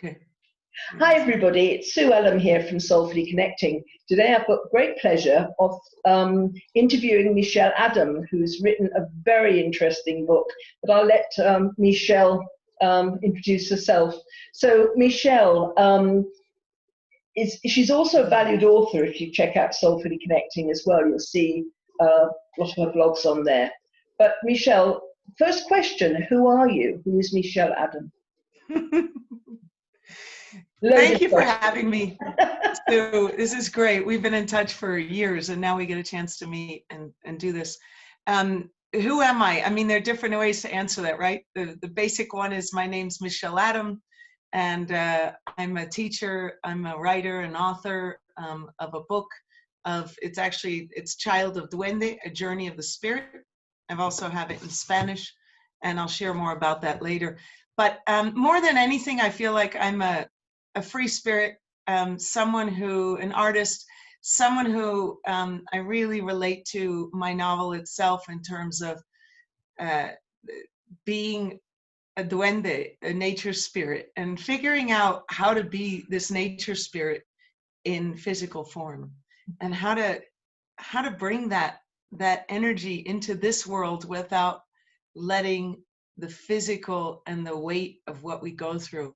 Okay. Hi everybody, it's Sue Ellam here from Soulfully Connecting. Today I've got great pleasure of interviewing Michelle Adam, who's written a very interesting book, but I'll let Michelle introduce herself. So Michelle, she's also a valued author. If you check out Soulfully Connecting as well, you'll see a lot of her blogs on there. But Michelle, first question, who are you? Who is Michelle Adam? Thank you for having me, Sue. This is great. We've been in touch for years, and now we get a chance to meet and do this. Who am I? I mean, there are different ways to answer that, right? The basic one is my name's Michelle Adam, and I'm a teacher. I'm a writer and author of a book it's Child of Duende, A Journey of the Spirit. I've also have it in Spanish, and I'll share more about that later. But more than anything, I feel like I'm a free spirit, an artist, someone who I really relate to my novel itself in terms of being a duende, a nature spirit, and figuring out how to be this nature spirit in physical form, and how to bring that energy into this world without letting the physical and the weight of what we go through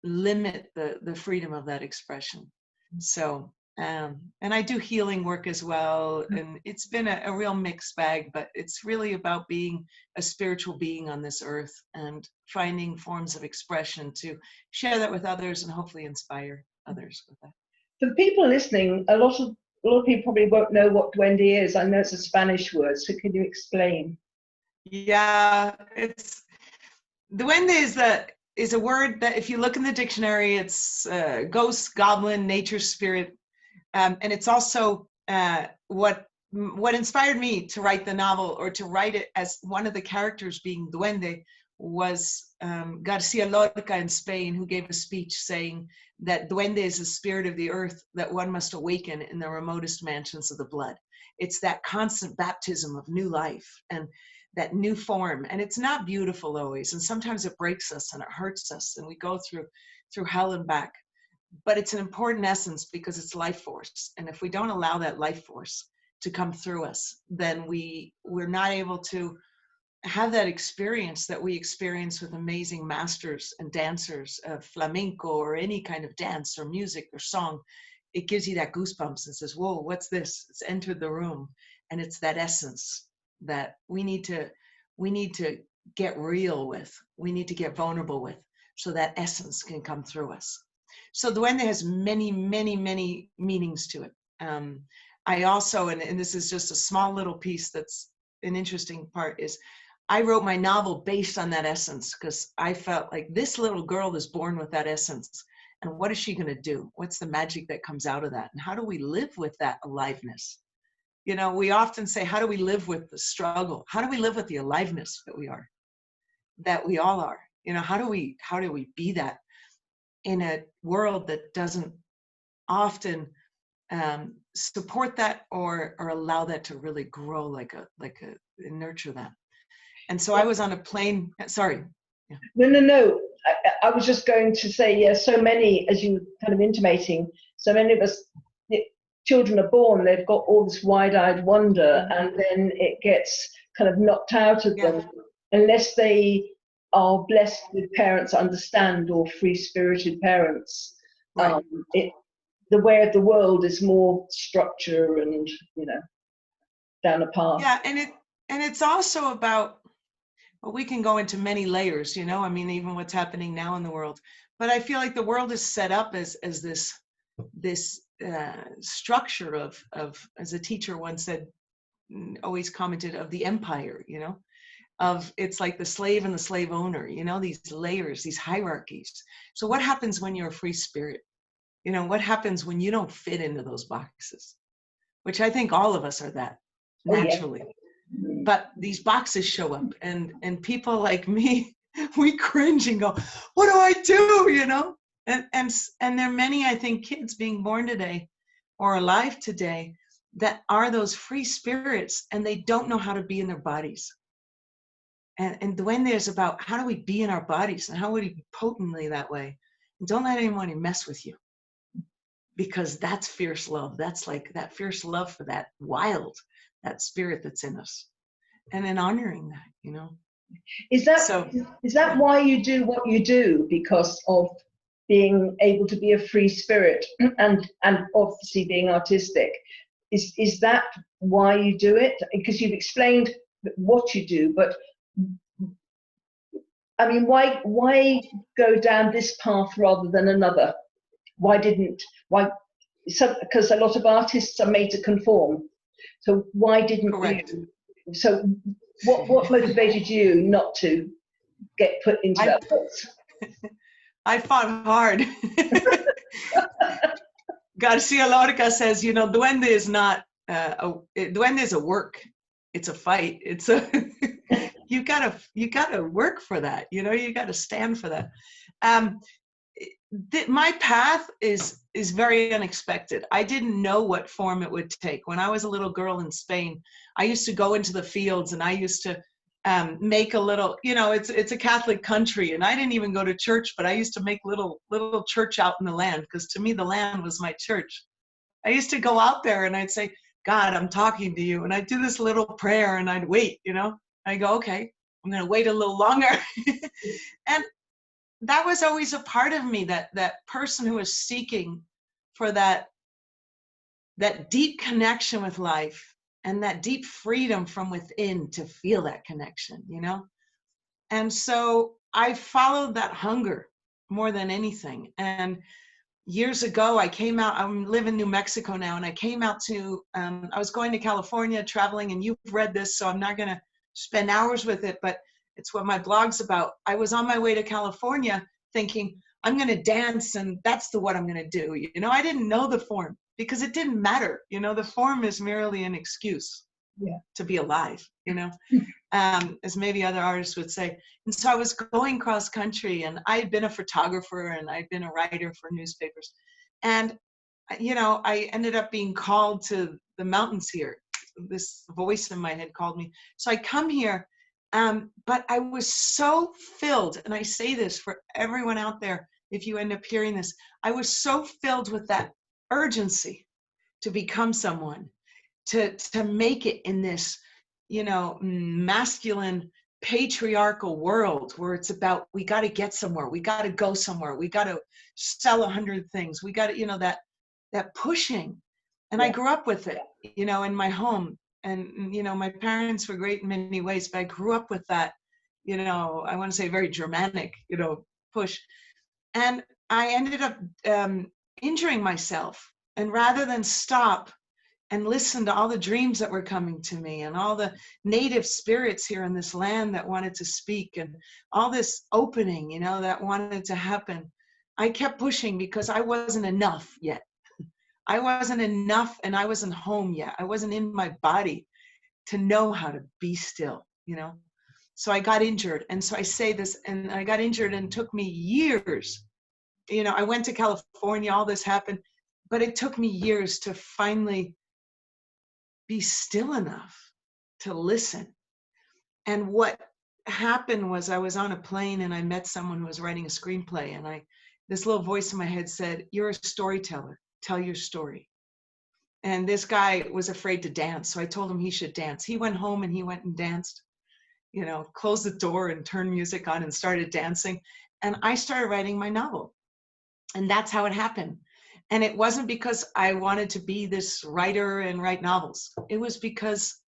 limit the freedom of that expression. So, and I do healing work as well, and it's been a real mixed bag, but it's really about being a spiritual being on this earth and finding forms of expression to share that with others and hopefully inspire others with that. For people listening, a lot of people probably won't know what duende is. I know it's a Spanish word, so can you explain? Yeah, duende is a word that if you look in the dictionary, it's ghost, goblin, nature spirit. And it's also what inspired me to write the novel, or to write it as one of the characters being duende, was Garcia Lorca in Spain, who gave a speech saying that duende is the spirit of the earth that one must awaken in the remotest mansions of the blood. It's that constant baptism of new life and that new form, and it's not beautiful always, and sometimes it breaks us and it hurts us, and we go through hell and back, but it's an important essence because it's life force, and if we don't allow that life force to come through us, then we're not able to have that experience that we experience with amazing masters and dancers of flamenco or any kind of dance or music or song. It gives you that goosebumps and says, whoa, what's this? It's entered the room, and it's that essence that we need to get real with, we need to get vulnerable with, so that essence can come through us. So duende has many, many, many meanings to it. I also, and this is just a small little piece that's an interesting part, is I wrote my novel based on that essence, because I felt like this little girl is born with that essence, and what is she going to do? What's the magic that comes out of that, and how do we live with that aliveness? You know, we often say, how do we live with the struggle? How do we live with the aliveness that we are, that we all are? You know, how do we be that in a world that doesn't often support that or allow that to really grow and nurture that? And so I was on a plane. Sorry. Yeah. No. I was just going to say, yeah, so many, as you kind of intimating, so many of us, children are born, they've got all this wide-eyed wonder, and then it gets kind of knocked out of them unless they are blessed with parents that understand, or free-spirited parents. Right. The way of the world is more structure and, down a path. Yeah, and it's also about, well, we can go into many layers, I mean, even what's happening now in the world. But I feel like the world is set up as this structure of, as a teacher once said, always commented, of the empire, of it's like the slave and the slave owner, these layers, these hierarchies. So what happens when you're a free spirit? What happens when you don't fit into those boxes? Which I think all of us are that naturally. Oh, yeah. But these boxes show up, and people like me, we cringe and go, what do I do? And there are many, I think, kids being born today or alive today that are those free spirits, and they don't know how to be in their bodies. And duende is about how do we be in our bodies and how would we be potently that way. And don't let anyone mess with you, because that's fierce love. That's like that fierce love for that wild, that spirit that's in us. And then honoring that, you know. Is that So is that why you do what you do? Because of being able to be a free spirit and obviously being artistic. Is that why you do it? Because you've explained what you do, but I mean, why go down this path rather than another? Why? Because a lot of artists are made to conform. So why didn't correct. you? So what motivated you not to get put into that box? I fought hard. Garcia Lorca says, you know, duende is not duende is a work. It's a fight. It's a you gotta work for that. You know, you gotta stand for that. My path is very unexpected. I didn't know what form it would take. When I was a little girl in Spain, I used to go into the fields and I used to make a little, you know, it's a Catholic country and I didn't even go to church, but I used to make little church out in the land, because to me the land was my church. I used to go out there and I'd say, God, I'm talking to you. And I'd do this little prayer and I'd wait, you know. I go, okay, I'm going to wait a little longer. And that was always a part of me, that person who was seeking for that deep connection with life and that deep freedom from within to feel that connection, you know? And so I followed that hunger more than anything. And years ago, I came out, I live in New Mexico now, and I came out to, I was going to California traveling, and you've read this, so I'm not going to spend hours with it, but it's what my blog's about. I was on my way to California thinking, I'm going to dance, and that's what I'm going to do. You know, I didn't know the form because it didn't matter. You know, the form is merely an excuse to be alive, you know, as maybe other artists would say. And so I was going cross country, and I had been a photographer and I'd been a writer for newspapers. And, you know, I ended up being called to the mountains here. This voice in my head called me. So I come here, but I was so filled, and I say this for everyone out there, if you end up hearing this, I was so filled with that urgency to become someone, to make it in this, you know, masculine patriarchal world where it's about, we got to get somewhere, we got to go somewhere, we got to sell 100 things, we got to, you know, that pushing. And I grew up with it, you know, in my home. And, you know, my parents were great in many ways, but I grew up with that, you know, I want to say very Germanic, you know, push. And I ended up injuring myself. And rather than stop and listen to all the dreams that were coming to me and all the native spirits here in this land that wanted to speak and all this opening, you know, that wanted to happen, I kept pushing because I wasn't enough yet. I wasn't enough, and I wasn't home yet. I wasn't in my body to know how to be still, you know? So I got injured. And so I say this, and I got injured, and it took me years. You know, I went to California, all this happened, but it took me years to finally be still enough to listen. And what happened was I was on a plane and I met someone who was writing a screenplay, and this little voice in my head said, you're a storyteller, tell your story. And this guy was afraid to dance, so I told him he should dance. He went home and he went and danced, you know, closed the door and turned music on and started dancing. And I started writing my novel. And that's how it happened. And it wasn't because I wanted to be this writer and write novels. It was because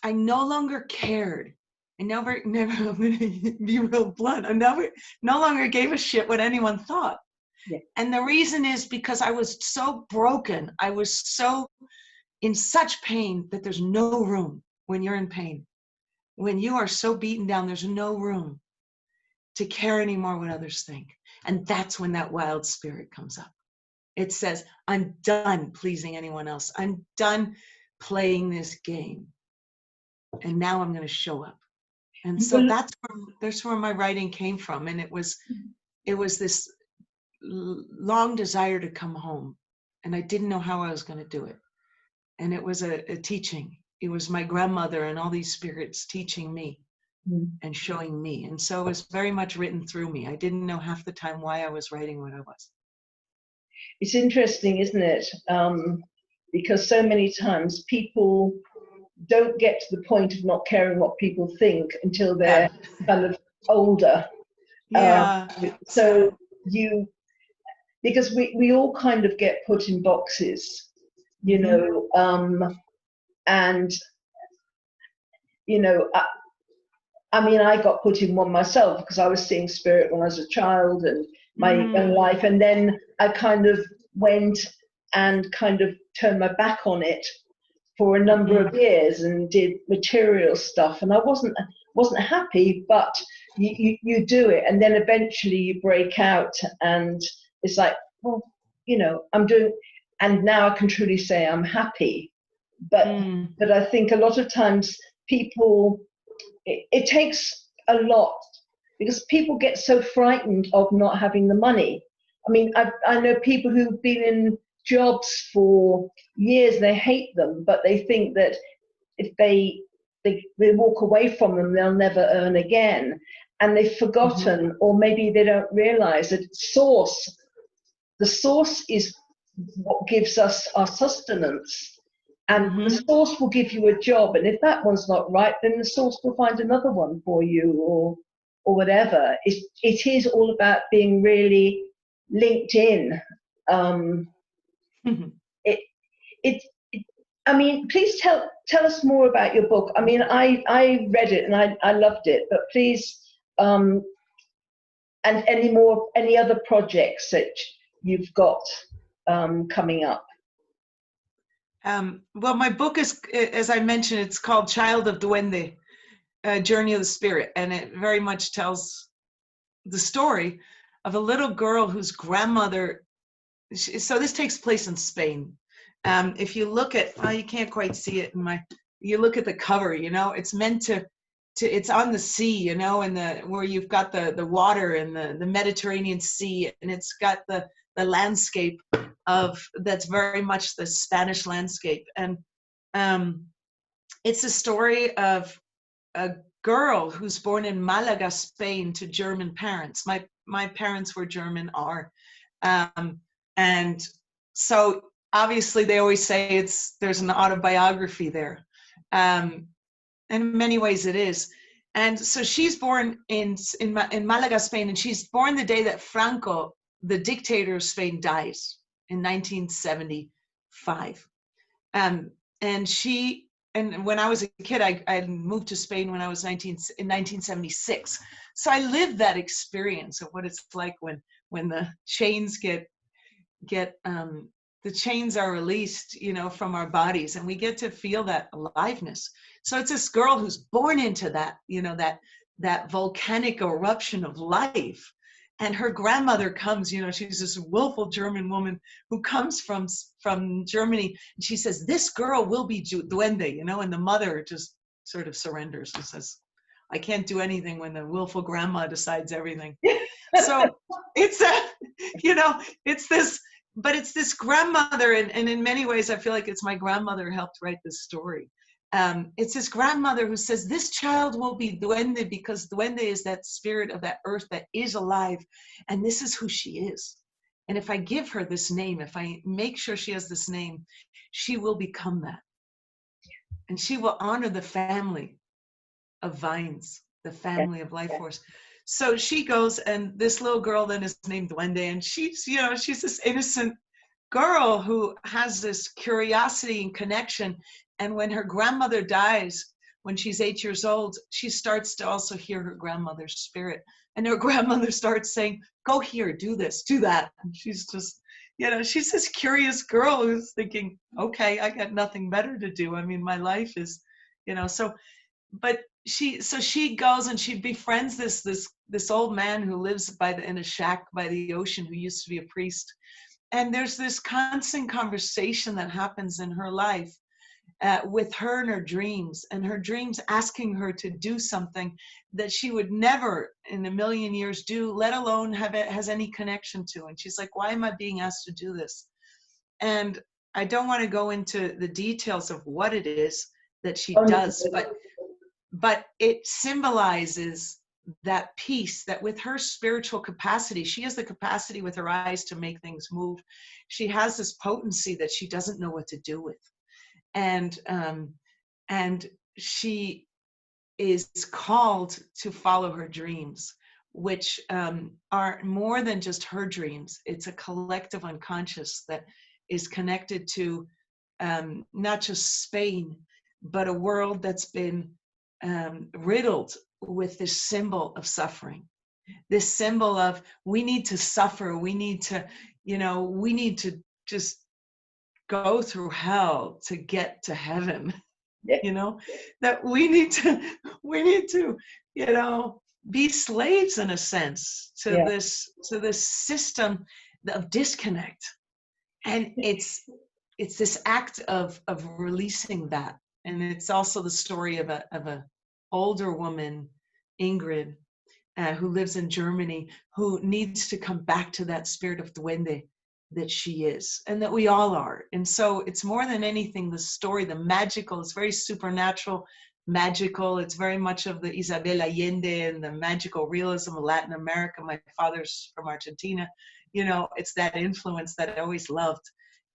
I no longer cared. I never, I'm going to be real blunt. I no longer gave a shit what anyone thought. Yeah. And the reason is because I was so broken. I was so in such pain that there's no room when you're in pain. When you are so beaten down, there's no room to care anymore what others think. And that's when that wild spirit comes up. It says, I'm done pleasing anyone else. I'm done playing this game. And now I'm going to show up. And so that's where my writing came from. And it was this long desire to come home. And I didn't know how I was going to do it. And it was a teaching. It was my grandmother and all these spirits teaching me and showing me. And so it was very much written through me. I didn't know half the time why I was writing what I was. It's interesting, isn't it? Because so many times people don't get to the point of not caring what people think until they're kind of older. Yeah. So because we all kind of get put in boxes, you know, and, you know, I mean, I got put in one myself because I was seeing spirit when I was a child and my young life. And then I kind of went and kind of turned my back on it for a number of years and did material stuff. And I wasn't happy, but you do it. And then eventually you break out and it's like, well, you know, I'm doing, and now I can truly say I'm happy. But I think a lot of times people, it takes a lot because people get so frightened of not having the money. I mean, I know people who've been in jobs for years, they hate them, but they think that if they walk away from them, they'll never earn again. And they've forgotten, or maybe they don't realize that the source is what gives us our sustenance. And the source will give you a job, and if that one's not right, then the source will find another one for you, or whatever. It is all about being really linked in. I mean, please tell us more about your book. I mean, I read it and I loved it, but please, and any other projects that you've got coming up. Well, my book is, as I mentioned, it's called Child of Duende, Journey of the Spirit. And it very much tells the story of a little girl whose grandmother, so this takes place in Spain. If you look at, you can't quite see it you look at the cover, you know, it's meant to it's on the sea, you know, and where you've got the water and the Mediterranean Sea, and it's got the landscape that's very much the Spanish landscape. And it's a story of a girl who's born in Malaga, Spain, to German parents. My parents were German, and so obviously they always say there's an autobiography there. In many ways it is. And so she's born in Malaga, Spain, and she's born the day that Franco, the dictator of Spain, dies in 1975. And when I was a kid, I moved to Spain when I was in 1976. So I lived that experience of what it's like when the chains the chains are released, you know, from our bodies, and we get to feel that aliveness. So it's this girl who's born into that, you know, that volcanic eruption of life. And her grandmother comes, you know, she's this willful German woman who comes from Germany. And she says, this girl will be Duende, you know, and the mother just sort of surrenders and says, I can't do anything when the willful grandma decides everything. So it's you know, it's this grandmother, and in many ways I feel like it's my grandmother who helped write this story. It's this grandmother who says this child will be Duende because Duende is that spirit of that earth that is alive, and this is who she is. And if I give her this name, if I make sure she has this name, she will become that. And she will honor the family of vines, the family of life force. So she goes, and this little girl then is named Duende, and she's, you know, she's this innocent girl who has this curiosity and connection. And when her grandmother dies, when she's 8 years old, she starts to also hear her grandmother's spirit. And her grandmother starts saying, go here, do this, do that. And she's just, you know, she's this curious girl who's thinking, okay, I got nothing better to do. I mean, my life is, you know, so, but she goes and she befriends this old man who lives in a shack by the ocean, who used to be a priest. And there's this constant conversation that happens in her life with her and her dreams asking her to do something that she would never in a million years do, let alone has any connection to. And she's like, why am I being asked to do this? And I don't want to go into the details of what it is that she does, but it symbolizes that peace, that with her spiritual capacity, she has the capacity with her eyes to make things move. She has this potency that she doesn't know what to do with. And she is called to follow her dreams, which are more than just her dreams. It's a collective unconscious that is connected to not just Spain, but a world that's been riddled with this symbol of suffering, this symbol of we need to suffer, we need to, we need to just go through hell to get to heaven. That we need to be slaves in a sense to this system of disconnect. And it's this act of releasing that. And it's also the story of a older woman, Ingrid, who lives in Germany, who needs to come back to that spirit of Duende that she is, and that we all are. And so it's more than anything, the story, the magical, it's very supernatural, magical. It's very much of the Isabel Allende and the magical realism of Latin America. My father's from Argentina. It's that influence that I always loved.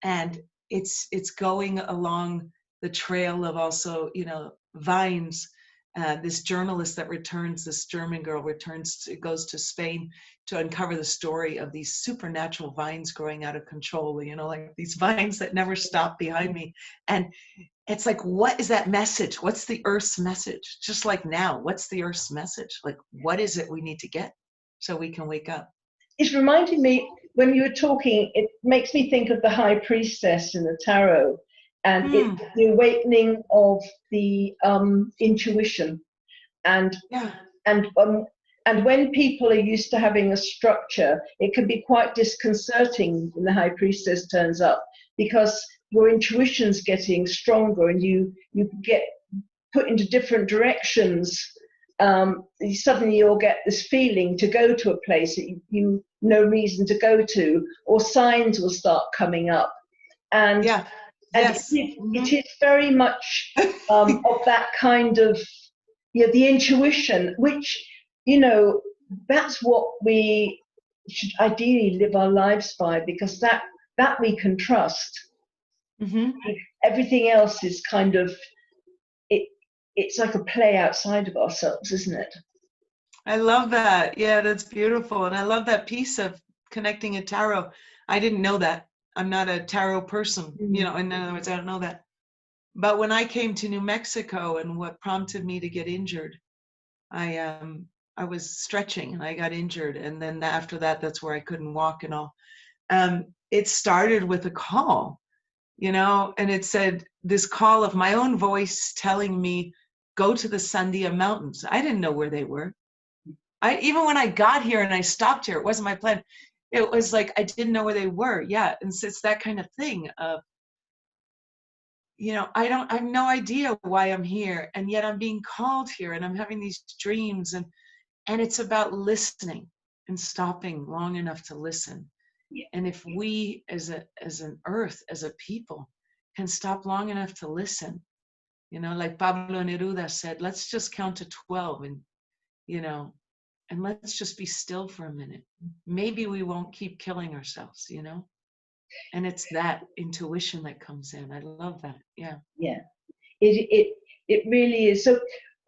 And it's going along the trail of also, vines. This journalist that returns, this German girl goes to Spain to uncover the story of these supernatural vines growing out of control, like these vines that never stop behind me. And it's like, what is that message? What's the Earth's message? Just like now, what's the Earth's message? Like, what is it we need to get so we can wake up? It's reminding me, when you were talking, it makes me think of the High Priestess in the Tarot. And it's the awakening of the intuition, and when people are used to having a structure, it can be quite disconcerting when the High Priestess turns up, because your intuition's getting stronger and you get put into different directions. Suddenly you'll get this feeling to go to a place that you no reason to go to, or signs will start coming up, and yes. It is very much of that kind of, the intuition, which, that's what we should ideally live our lives by, because that we can trust. Everything else is kind of, it's like a play outside of ourselves, isn't it? I love that. Yeah, that's beautiful. And I love that piece of connecting a tarot. I didn't know that. I'm not a tarot person, in other words, I don't know that. But when I came to New Mexico, and what prompted me to get injured, I was stretching and I got injured. And then after that, that's where I couldn't walk and all. It started with a call, and it said, this call of my own voice telling me, go to the Sandia Mountains. I didn't know where they were. Even when I got here and I stopped here, it wasn't my plan. It was like, I didn't know where they were. Yeah. And so it's that kind of thing of, I have no idea why I'm here, and yet I'm being called here, and I'm having these dreams, and it's about listening and stopping long enough to listen. And if we as an earth, as a people, can stop long enough to listen, like Pablo Neruda said, let's just count to 12 and, and let's just be still for a minute. Maybe we won't keep killing ourselves, And it's that intuition that comes in. I love that. Yeah. Yeah. It really is. So,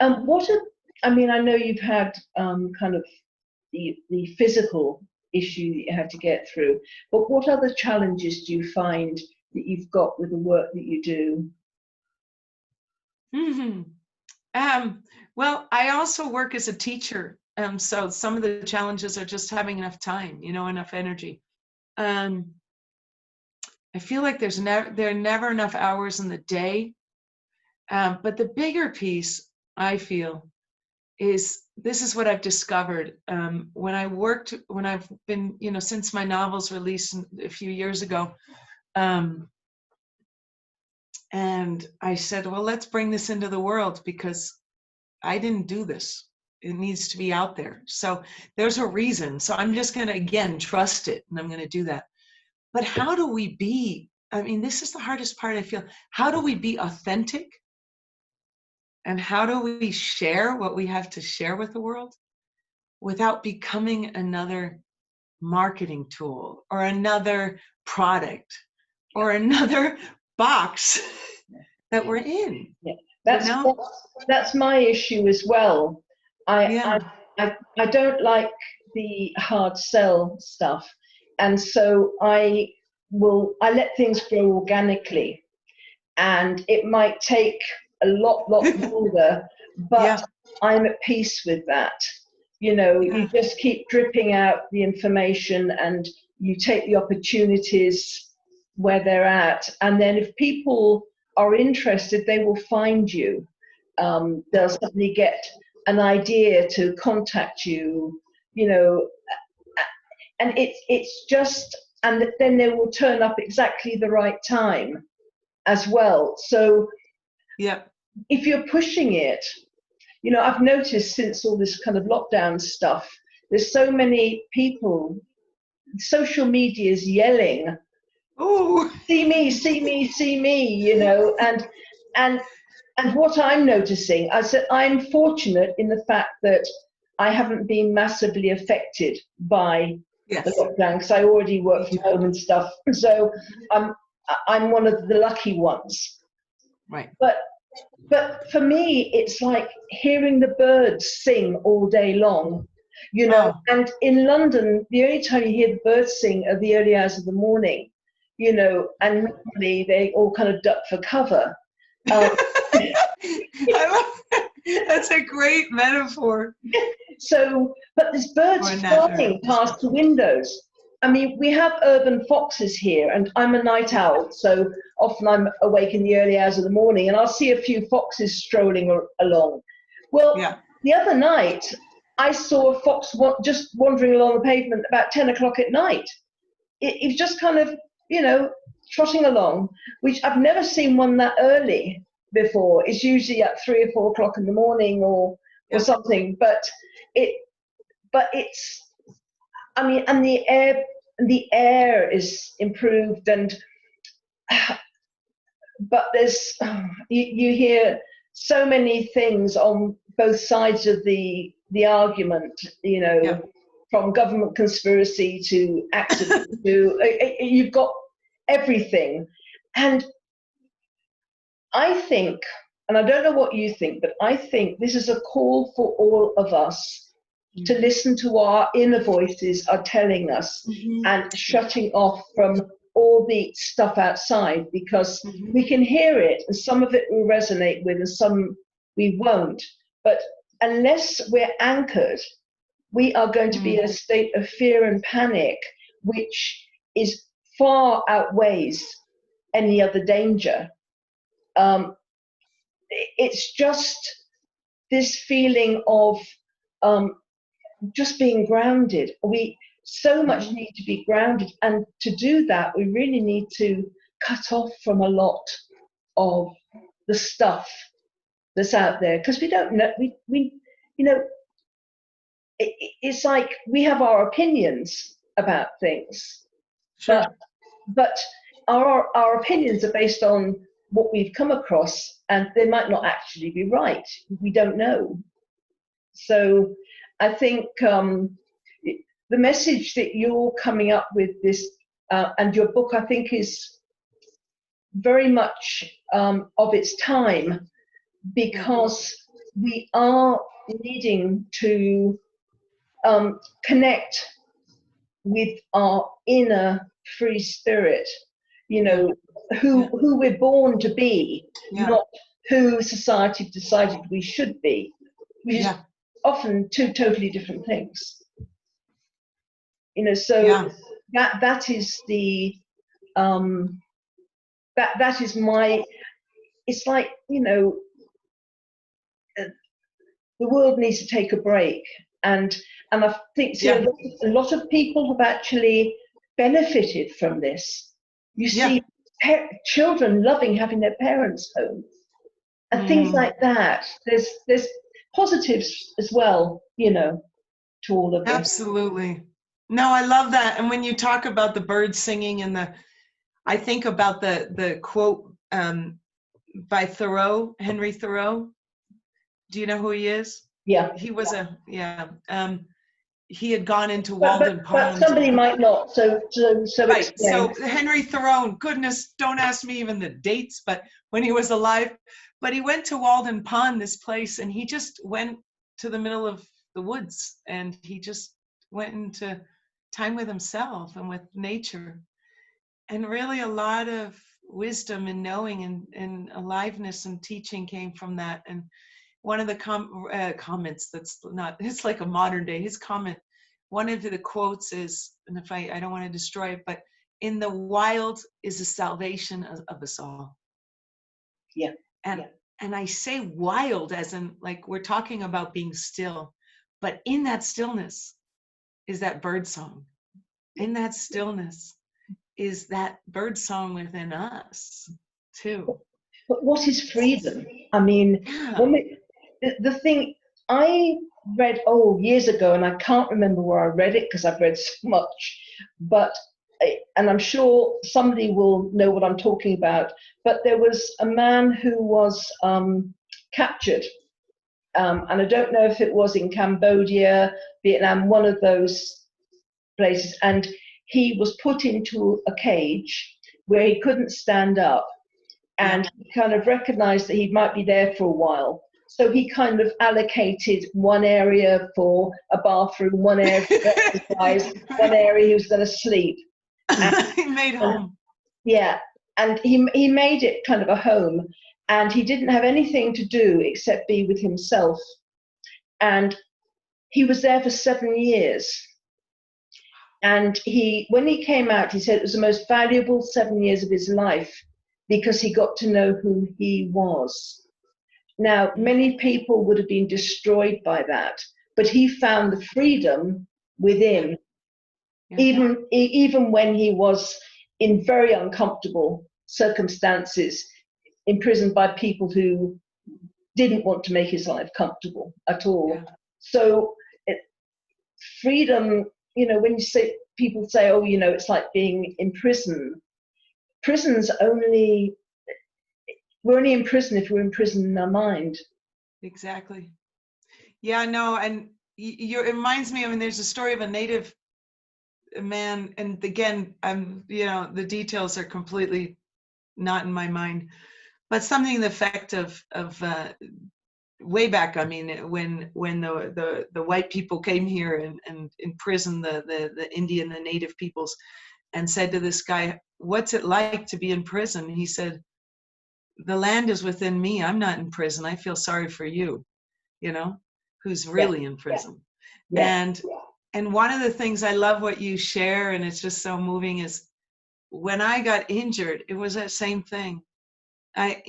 I know you've had kind of the physical issue that you had to get through, but what other challenges do you find that you've got with the work that you do? Well, I also work as a teacher. So some of the challenges are just having enough time, enough energy. I feel like there are never enough hours in the day. But the bigger piece, I feel, is this is what I've discovered. When I've been, since my novel's released a few years ago, and I said, well, let's bring this into the world, because I didn't do this. It needs to be out there. So there's a reason. So I'm just going to, again, trust it. And I'm going to do that. But how do we be? I mean, this is the hardest part, I feel. How do we be authentic And how do we share what we have to share with the world without becoming another marketing tool or another product or another box that we're in? Yeah. You know? That's my issue as well. Yeah. I don't like the hard sell stuff, and so I let things grow organically, and it might take a lot longer, but Yeah. I'm at peace with that. You know, Yeah. you just keep dripping out the information, and you take the opportunities where they're at, and then if people are interested, they will find you. They'll suddenly get an idea to contact you, you know, and it's just, and then they will turn up exactly the right time as well. So Yeah. if you're pushing it, you know, I've noticed since all this kind of lockdown stuff, there's so many people, social media is yelling, Oh. see me, see me, see me, you know, and what I'm noticing, I said, I'm fortunate in the fact that I haven't been massively affected by the Yes. lockdown because I already work from home and stuff. So I'm one of the lucky ones. Right. But for me, it's like hearing the birds sing all day long, you know. Oh. And in London, the only time you hear the birds sing are the early hours of the morning, you know, and normally they all kind of duck for cover. I love that. That's a great metaphor. So, but there's birds flying past the windows. I mean, we have urban foxes here, and I'm a night owl, so often I'm awake in the early hours of the morning, and I'll see a few foxes strolling along. Well, Yeah. the other night, I saw a fox just wandering along the pavement about 10 o'clock at night. It was just kind of, you know, trotting along, which I've never seen one that early before. It's usually at 3 or 4 o'clock in the morning or something, but it's, I mean, and the air is improved, and but there's you hear so many things on both sides of the argument, you know, from government conspiracy to accident to you've got everything. And I think, and I don't know what you think, but I think this is a call for all of us to listen to what our inner voices are telling us and shutting off from all the stuff outside, because we can hear it and some of it will resonate with and some we won't. But unless we're anchored, we are going to be in a state of fear and panic, which is far outweighs any other danger. It's just this feeling of just being grounded. We so much need to be grounded, and to do that we really need to cut off from a lot of the stuff that's out there, because we don't know, we you know, it's like we have our opinions about things. Sure. But our opinions are based on what we've come across, and they might not actually be right. We don't know. So I think the message that you're coming up with this and your book, I think, is very much of its time, because we are needing to connect with our inner free spirit, you know, who we're born to be, not who society decided we should be, which is often two totally different things. You know, so that is the that is my, it's like, you know, the world needs to take a break, and I think a lot of people have actually benefited from this. You see children loving having their parents home and things like that. There's positives as well, you know, to all of this. Absolutely. No, I love that. And when you talk about the birds singing and I think about the quote by Thoreau, Henry Thoreau, Do you know who he is? Yeah. He was he had gone into But, Walden but Pond. somebody might not. So Right. explain. So Henry Thoreau, goodness, don't ask me even the dates, but when he was alive, but he went to Walden Pond, this place, and he just went to the middle of the woods, and he just went into time with himself and with nature. And really a lot of wisdom and knowing and aliveness and teaching came from that. And one of the comments that's not, it's like a modern day, his comment, one of the quotes is, and if I don't want to destroy it, but in the wild is the salvation of us all. Yeah. And I say wild as in like we're talking about being still, but in that stillness is that bird song. In that stillness is that bird song within us too. But what is freedom? I mean, the thing I read years ago, and I can't remember where I read it because I've read so much, and I'm sure somebody will know what I'm talking about, but there was a man who was captured, and I don't know if it was in Cambodia, Vietnam, one of those places, and he was put into a cage where he couldn't stand up, and he kind of recognized that he might be there for a while. So he kind of allocated one area for a bathroom, one area for exercise, one area he was going to sleep. He made home. Yeah, and he made it kind of a home, and he didn't have anything to do except be with himself. And he was there for 7 years. And when he came out, he said it was the most valuable 7 years of his life because he got to know who he was. Now, many people would have been destroyed by that, but he found the freedom within, even when he was in very uncomfortable circumstances, imprisoned by people who didn't want to make his life comfortable at all. Yeah. So freedom, when people say, oh, it's like being in prison. Prison's we're only in prison if we're in prison in our mind. Exactly. Yeah, no, and it reminds me, there's a story of a native man, and again, the details are completely not in my mind, but something to the effect of way back, when the white people came here and imprisoned the Indian, the native peoples, and said to this guy, what's it like to be in prison? And he said, the land is within me. I'm not in prison. I feel sorry for you, who's really in prison. Yeah. And one of the things I love what you share, and it's just so moving, is when I got injured, it was that same thing. I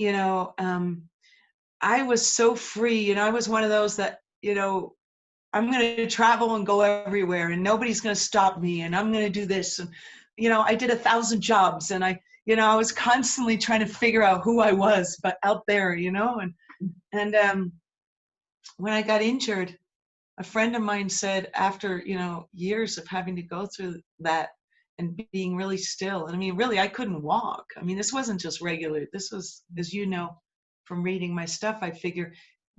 was so free. I was one of those that, I'm going to travel and go everywhere and nobody's going to stop me and I'm going to do this. And, I did 1,000 jobs and I was constantly trying to figure out who I was, but out there, and when I got injured, a friend of mine said after, years of having to go through that and being really still, and really, I couldn't walk. This wasn't just regular. This was, as you know, from reading my stuff, I figure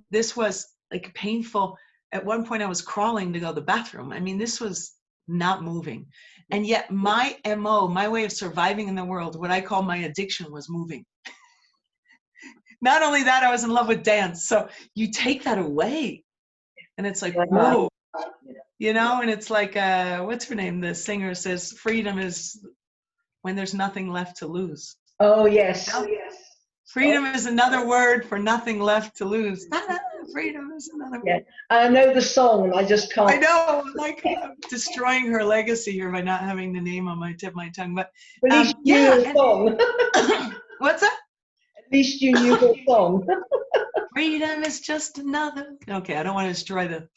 this was like painful. At one point I was crawling to go to the bathroom. This was not moving. And yet my MO, my way of surviving in the world, what I call my addiction, was moving. Not only that, I was in love with dance. So you take that away and it's like, whoa, and it's like, what's her name? The singer says, freedom is when there's nothing left to lose. Oh, yes. Oh, yes. Freedom is another word for nothing left to lose. Freedom is another word. I know the song, I just can't. I know, like I'm destroying her legacy here by not having the name on my tip of my tongue. But at least you knew the song. What's that? At least you knew the song. Freedom is just another. Okay, I don't want to destroy them.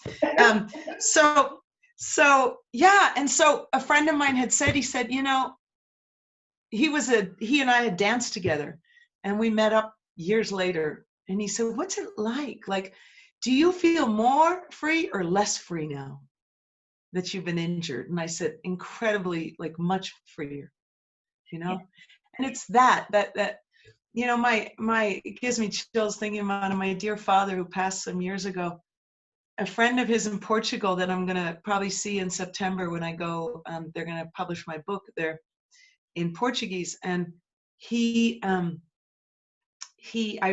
So yeah, and so a friend of mine had said, he said, he and I had danced together. And we met up years later, and he said, what's it like? Like, do you feel more free or less free now that you've been injured? And I said, incredibly, like much freer, And it's that you know, it gives me chills thinking about my dear father who passed some years ago. A friend of his in Portugal that I'm going to probably see in September when I go, they're going to publish my book there in Portuguese. And I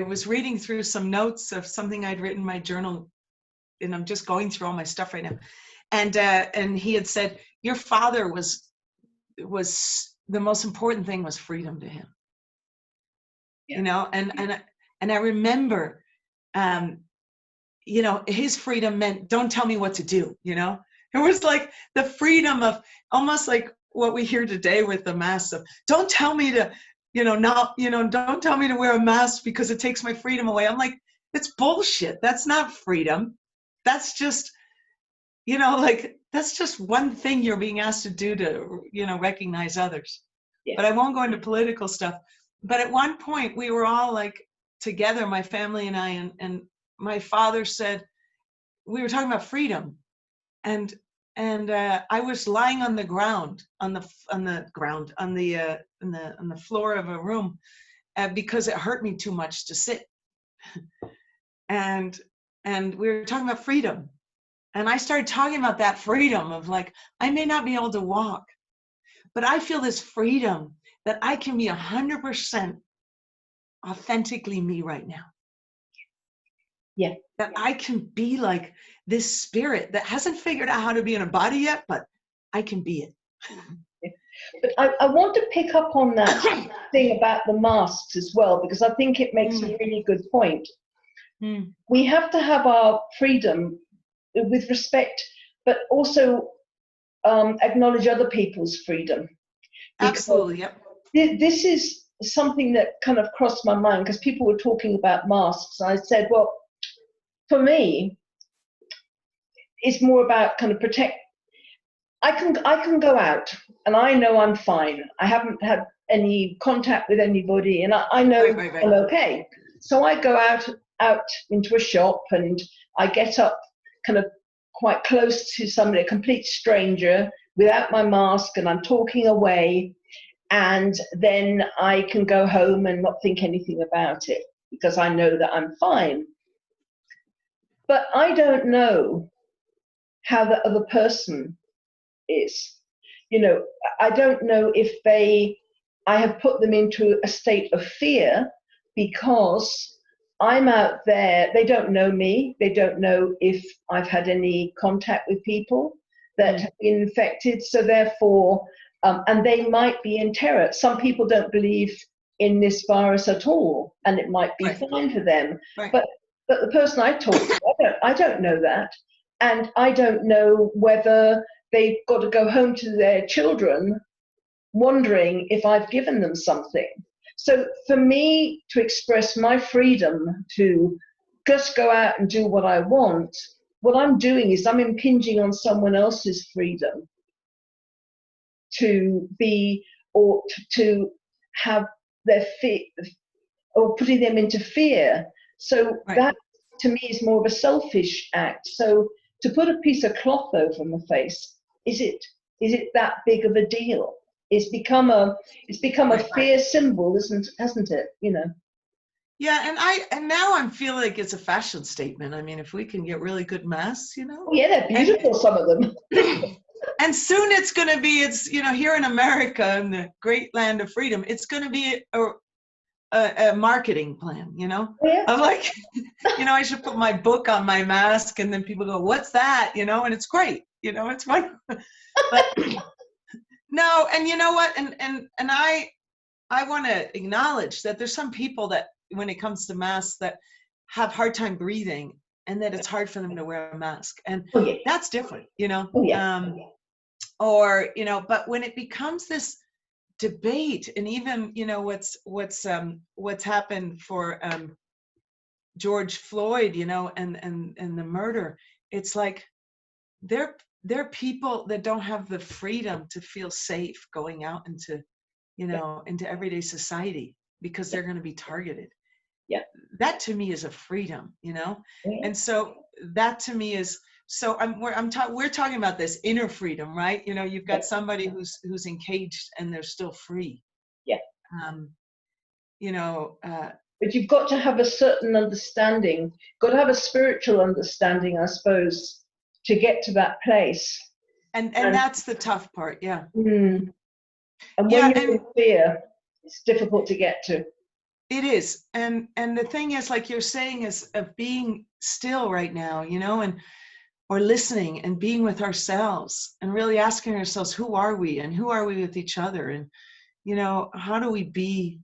was reading through some notes of something I'd written in my journal, and I'm just going through all my stuff right now. And he had said, your father was the most important thing was freedom to him. Yeah. You know, and I remember, you know, his freedom meant don't tell me what to do. You know, it was like the freedom of almost like what we hear today with the mask of don't tell me to, you know, not, you know, don't tell me to wear a mask because it takes my freedom away. I'm like, it's bullshit. That's not freedom. That's just, you know, like, that's just one thing you're being asked to do to, you know, recognize others. Yeah. But I won't go into political stuff. But at one point we were all like together, my family and I, and my father said, we were talking about freedom. And I was lying on the ground, on the floor of a room because it hurt me too much to sit. And we were talking about freedom. And I started talking about that freedom of like, I may not be able to walk, but I feel this freedom that I can be 100% authentically me right now. Yeah. That I can be like this spirit that hasn't figured out how to be in a body yet, but I can be it. But I want to pick up on that thing about the masks as well, because I think it makes a really good point. We have to have our freedom with respect, but also acknowledge other people's freedom. Absolutely, yep. This is something that kind of crossed my mind because people were talking about masks. I said, well, for me, it's more about kind of protect. I can go out and I know I'm fine. I haven't had any contact with anybody, and I know right. I'm okay. So I go out into a shop and I get up kind of quite close to somebody, a complete stranger, without my mask, and I'm talking away, and then I can go home and not think anything about it because I know that I'm fine. But I don't know how the other person is. You know, I don't know if I have put them into a state of fear because I'm out there, they don't know me, they don't know if I've had any contact with people that have been infected, so therefore, and they might be in terror. Some people don't believe in this virus at all, and it might be fine for them. Right. But the person I talk to, I don't know that, and I don't know whether they've got to go home to their children wondering if I've given them something. So for me to express my freedom to just go out and do what I want, what I'm doing is I'm impinging on someone else's freedom to be, or to have their fear, or putting them into fear. So that to me is more of a selfish act. So to put a piece of cloth over my face, is it that big of a deal? It's become a fear symbol, hasn't it? You know. Yeah, and now I'm feeling like it's a fashion statement. I mean, if we can get really good masks, you know. Oh, yeah, they're beautiful, some of them. And soon it's going to be, you know, here in America, in the great land of freedom, it's going to be a marketing plan, you know. Oh, yeah. I'm like, you know, I should put my book on my mask, and then people go, "What's that?" You know, and it's great, you know, it's fun. But no, and you know what, and I want to acknowledge that there's some people that, when it comes to masks, that have hard time breathing, and that it's hard for them to wear a mask, and that's different, you know. Or, you know, but when it becomes this debate, and even, you know, what's happened for George Floyd, you know, and the murder, it's like they're people that don't have the freedom to feel safe going out into, you know, into everyday society because they're going to be targeted. Yeah, that to me is a freedom, you know. And so that to me is, so we're talking about this inner freedom, right? You know, you've got somebody who's encaged and they're still free. Yeah. you know, But you've got to have a certain understanding, got to have a spiritual understanding, I suppose, to get to that place. and that's the tough part. Yeah. And Yeah. when you're in fear, it's difficult to get to. It is. And the thing is, like you're saying, is of being still right now, you know, and or listening and being with ourselves and really asking ourselves, who are we and who are we with each other? And, you know, how do we be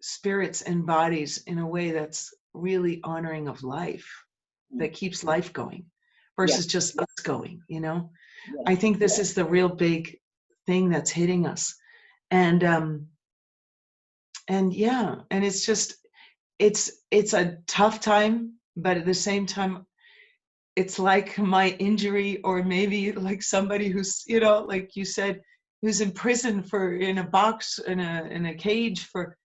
spirits and bodies in a way that's really honoring of life, that keeps life going versus just us going, you know? I think this is the real big thing that's hitting us. And yeah, and it's just, it's a tough time, but at the same time, it's like my injury, or maybe like somebody who's, you know, like you said, who's in prison for, in a box, in a cage for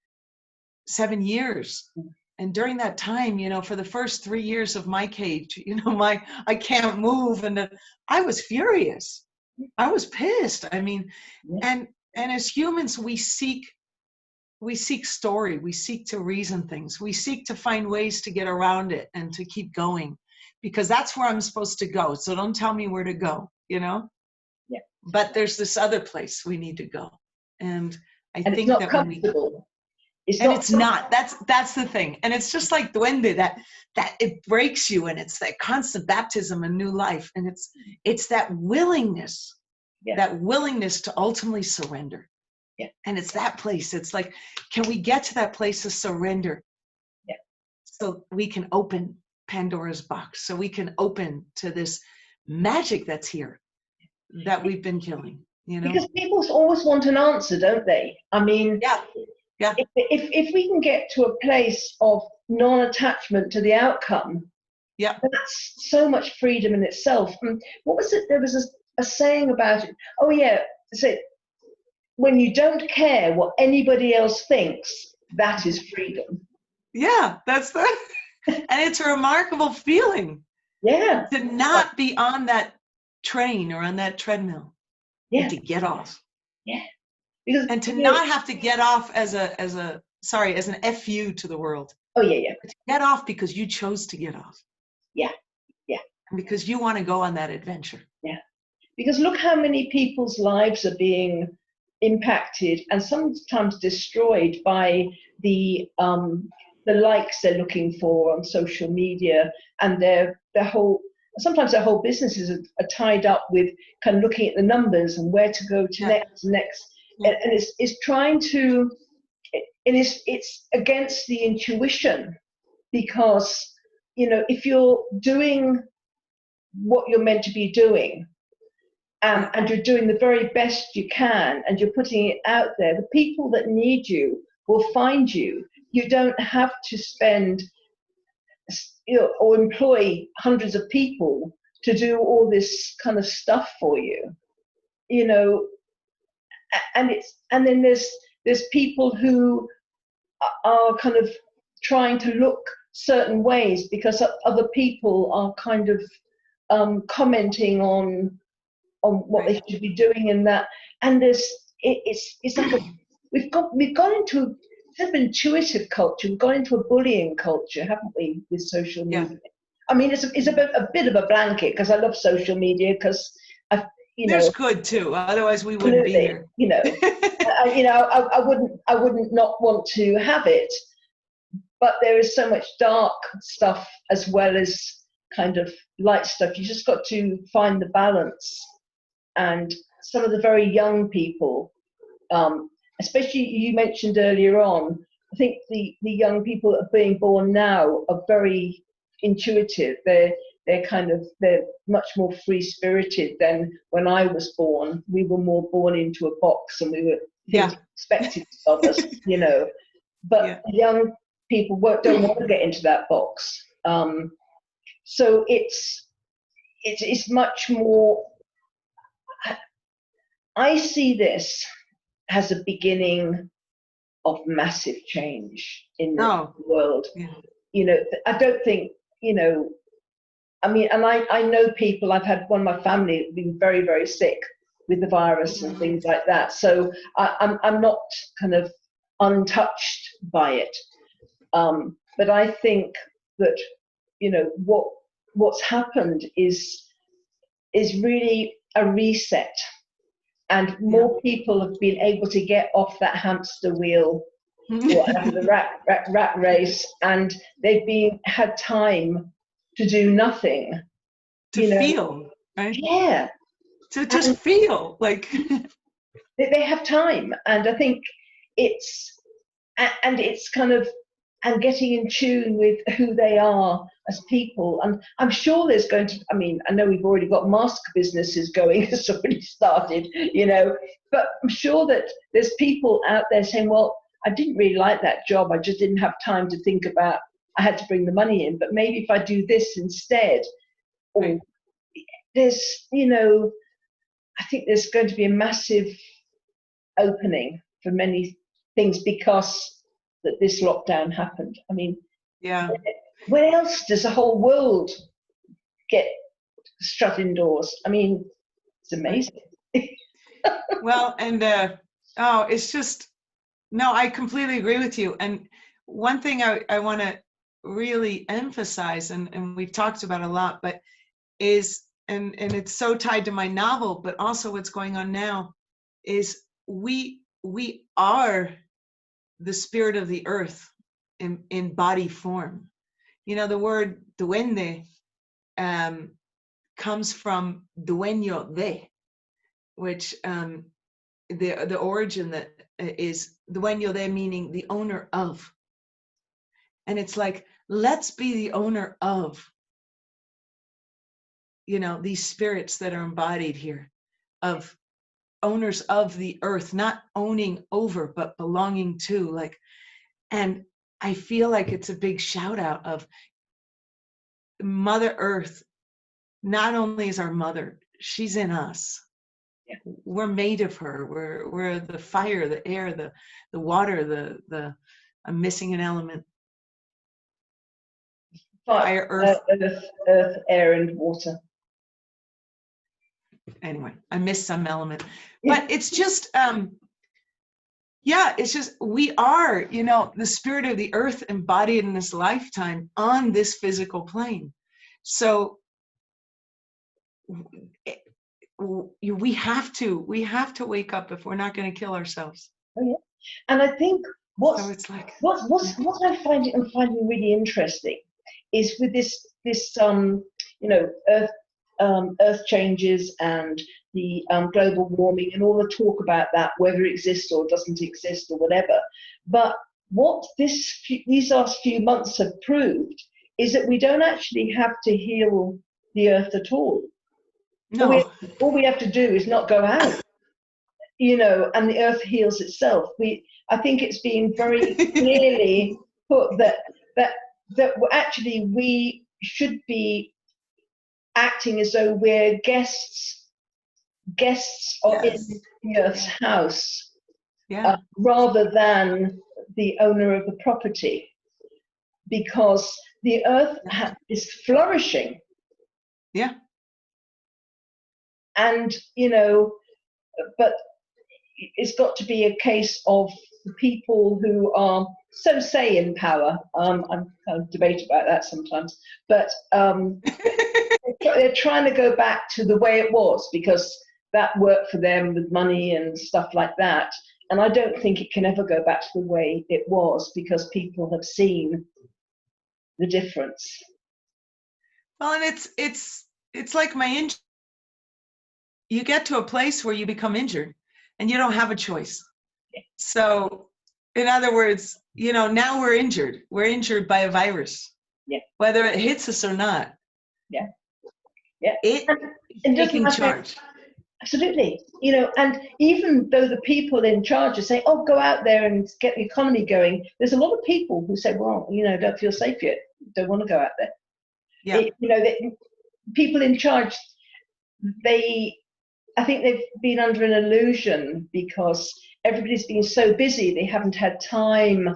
7 years. And during that time, you know, for the first 3 years of my cage, you know, I can't move, and I was furious. I was pissed. I mean, and as humans, we seek story, we seek to reason things, we seek to find ways to get around it and to keep going, because that's where I'm supposed to go. So don't tell me where to go, you know? Yeah. But there's this other place we need to go. And I think it's not that comfortable. it's not. That's the thing. And it's just like Duende, that it breaks you, and it's that constant baptism and new life. And it's that willingness, that willingness to ultimately surrender. Yeah. And it's that place. It's like, can we get to that place of surrender? Yeah. So we can open Pandora's box, so we can open to this magic that's here that we've been killing, you know? Because people always want an answer, don't they? I mean, yeah. If we can get to a place of non-attachment to the outcome, that's so much freedom in itself. And what was it? There was a saying about it. Oh yeah, say, when you don't care what anybody else thinks, that is freedom. Yeah, that's the, and it's a remarkable feeling. Yeah. To not be on that train or on that treadmill. Yeah. And to get off. Yeah. And to not have to get off as an FU to the world. Oh yeah. To get off because you chose to get off. Yeah. Yeah. And because you want to go on that adventure. Yeah. Because look how many people's lives are being impacted and sometimes destroyed by the likes they're looking for on social media, and their whole businesses are tied up with kind of looking at the numbers and where to go to next. And it's trying to, and it's against the intuition, because, you know, if you're doing what you're meant to be doing, and you're doing the very best you can, and you're putting it out there, the people that need you will find you. You don't have to spend, you know, or employ hundreds of people to do all this kind of stuff for you, you know. And then there's people who are kind of trying to look certain ways because other people are kind of commenting on what they should be doing, and that, and it's like we've got into sort of intuitive culture. We've gone into a bullying culture, haven't we, with social media? Yeah. I mean, it's a bit of a blanket, because I love social media, because there's good too. Otherwise, we wouldn't be here. You know, I wouldn't not want to have it, but there is so much dark stuff as well as kind of light stuff. You just got to find the balance. And some of the very young people, especially you mentioned earlier on, I think the young people that are being born now are very intuitive. They're much more free-spirited than when I was born. We were more born into a box, and we were expected of us, you know. But young people don't want to get into that box. So it's much more. I see this as a beginning of massive change in the world. Yeah. You know, I don't think, you know, I mean, and I know people, I've had one of my family been very, very sick with the virus and things like that. So I'm not kind of untouched by it. But I think that, you know, what's happened is really a reset, and more people have been able to get off that hamster wheel, whatever, the rat race, and they've had time to do nothing. To feel, right? Yeah. To just feel like they have time, and I think it's kind of, and getting in tune with who they are as people. And I'm sure there's going to, I mean, I know we've already got mask businesses going, it's already started, you know, but I'm sure that there's people out there saying, well, I didn't really like that job, I just didn't have time to think about, I had to bring the money in, but maybe if I do this instead, or there's, you know, I think there's going to be a massive opening for many things because that this lockdown happened. I mean, where else does the whole world get shut indoors? I mean, it's amazing. Well, and it's just, no, I completely agree with you. And one thing I want to really emphasize, and we've talked about a lot, but is, and it's so tied to my novel, but also what's going on now, is we are the spirit of the earth in body form. You know, the word duende comes from dueño de, which the origin that is dueño de, meaning the owner of. And it's like, let's be the owner of, you know, these spirits that are embodied here, of owners of the earth, not owning over, but belonging to, like, and I feel like it's a big shout out of Mother Earth. Not only is our mother, she's in us. We're made of her. We're the fire, the air, the water, the I'm missing an element. Fire, earth, air, and water. Anyway, I missed some element, but it's just, it's just, we are, you know, the spirit of the earth embodied in this lifetime on this physical plane. So we have to wake up if we're not going to kill ourselves. Oh yeah, and I think what I'm finding really interesting is with this you know, earth changes and the global warming and all the talk about that, whether it exists or doesn't exist or whatever. But what these last few months have proved is that we don't actually have to heal the earth at all. No. All we have to do is not go out, you know, and the earth heals itself. I think it's being very clearly put that actually we should be acting as though we're guests in the earth's house, rather than the owner of the property, because the earth is flourishing. Yeah. And, you know, but it's got to be a case of the people who are, so say, in power. I'm kind of debate about that sometimes, but they're trying to go back to the way it was because that worked for them with money and stuff like that. And I don't think it can ever go back to the way it was because people have seen the difference. Well, and it's like my injury. You get to a place where you become injured and you don't have a choice. So in other words, you know, now we're injured. We're injured by a virus, whether it hits us or not. It's taking charge. Absolutely. You know, and even though the people in charge are saying, oh, go out there and get the economy going, there's a lot of people who say, well, you know, don't feel safe yet, don't want to go out there. You know, people in charge, I think they've been under an illusion because everybody's been so busy, they haven't had time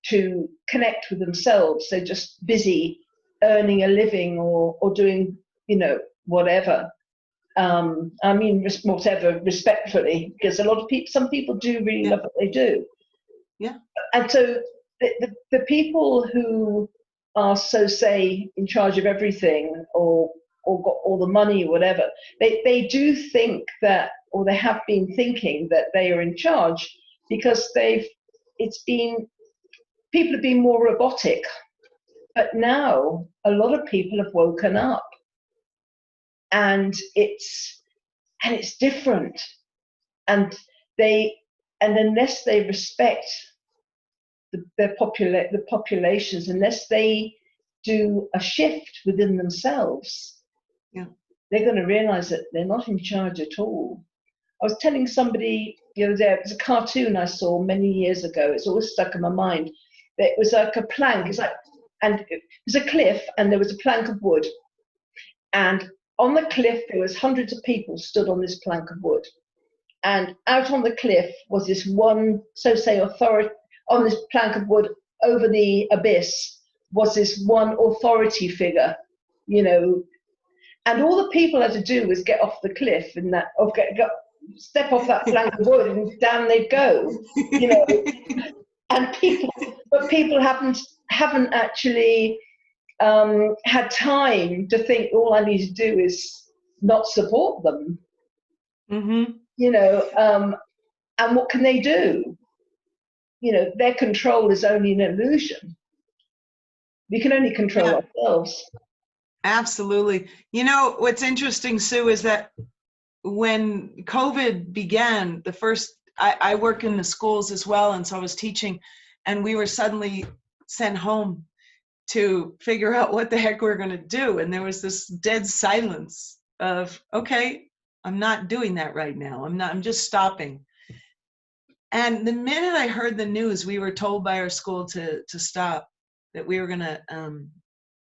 to connect with themselves. They're just busy earning a living or doing, you know, whatever. I mean, whatever, respectfully, because a lot of people, some people do really love what they do. Yeah. And so the people who are, so say, in charge of everything, or got all the money or whatever, they do think that, or they have been thinking that they are in charge, because people have been more robotic. But now a lot of people have woken up, and it's different, and unless they respect the populations, unless they do a shift within themselves, Yeah. they're going to realize that they're not in charge at all. I was telling somebody the other day, it was a cartoon I saw many years ago. It's always stuck in my mind. It was like a plank. And it was a cliff, and there was a plank of wood. And on the cliff, there was hundreds of people stood on this plank of wood. And out on the cliff was this one, so say, authority. On this plank of wood over the abyss was this one authority figure, and all the people had to do was get off the cliff and step off that plank of wood, and down they'd go, and people haven't actually had time to think, all I need to do is not support them. Mm-hmm. And what can they do? Their control is only an illusion. We can only control ourselves. Absolutely. What's interesting, Sue, is that when COVID began, I work in the schools as well, and so I was teaching, and we were suddenly sent home to figure out what the heck we're going to do. And there was this dead silence of, okay, I'm not doing that right now. I'm just stopping. And the minute I heard the news, we were told by our school to stop, that we were going to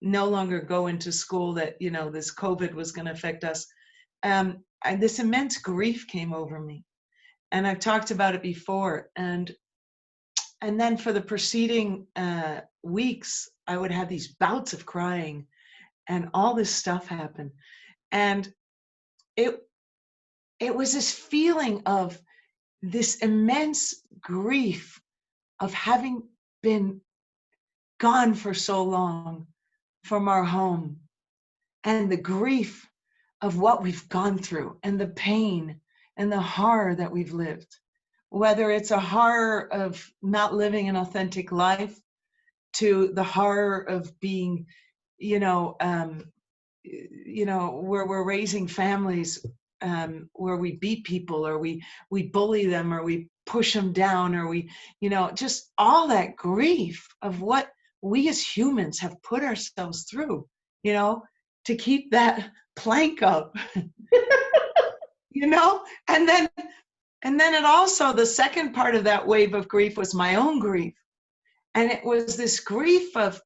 no longer go into school, that, this COVID was going to affect us. This immense grief came over me. And I've talked about it before. And then for the preceding weeks, I would have these bouts of crying, and all this stuff happened. And it was this feeling of this immense grief of having been gone for so long from our home, and the grief of what we've gone through, and the pain and the horror that we've lived, whether it's a horror of not living an authentic life, to the horror of being, where we're raising families where we beat people, or we bully them, or we push them down, or we, just all that grief of what we as humans have put ourselves through, to keep that plank up, and then it also, the second part of that wave of grief was my own grief. And it was this grief of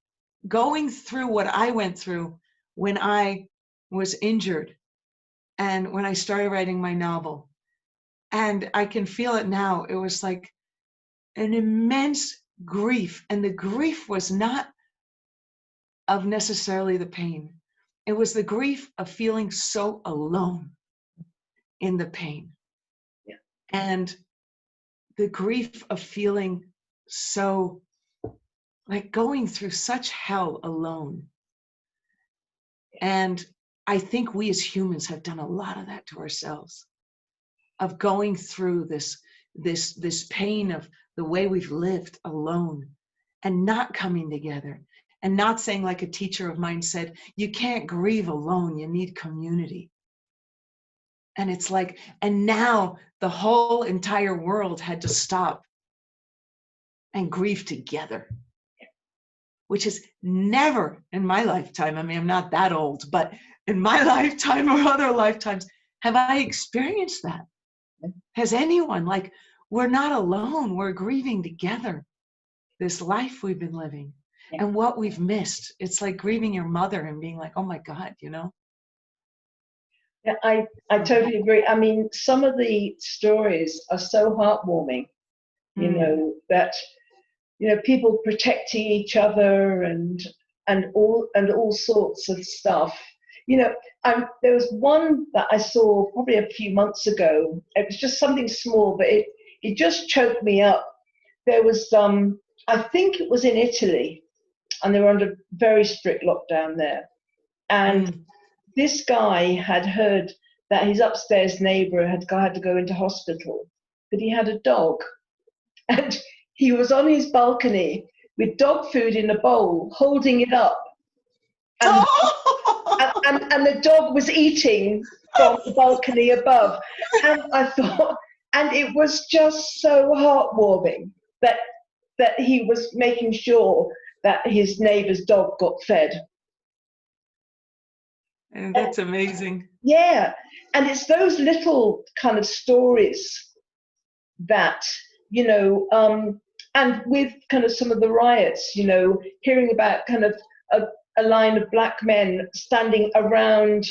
going through what I went through when I was injured, and when I started writing my novel. And I can feel it now. It was like an immense grief. And the grief was not of necessarily the pain. It was the grief of feeling so alone in the pain. Yeah. And the grief of feeling so, like, going through such hell alone. And I think we as humans have done a lot of that to ourselves, of going through this pain of the way we've lived alone, and not coming together, and not saying, like a teacher of mine said, you can't grieve alone, you need community. And it's like, and now the whole entire world had to stop and grieve together, which is never in my lifetime. I mean, I'm not that old, but in my lifetime or other lifetimes, have I experienced that? Has anyone? Like, we're not alone. We're grieving together this life we've been living, and what we've missed. It's like grieving your mother and being like, oh my God, Yeah, I totally agree. I mean, some of the stories are so heartwarming, that people protecting each other and all sorts of stuff. There was one that I saw probably a few months ago. It was just something small, but it just choked me up. there was, I think it was in Italy, and they were under very strict lockdown there. And this guy had heard that his upstairs neighbor had to go into hospital, but he had a dog. And he was on his balcony with dog food in a bowl, holding it up. And, and the dog was eating from the balcony above. And I thought, and it was just so heartwarming that he was making sure that his neighbor's dog got fed. And that's amazing. Yeah. And it's those little kind of stories that, you know, and with kind of some of the riots, you know, hearing about kind of a line of black men standing around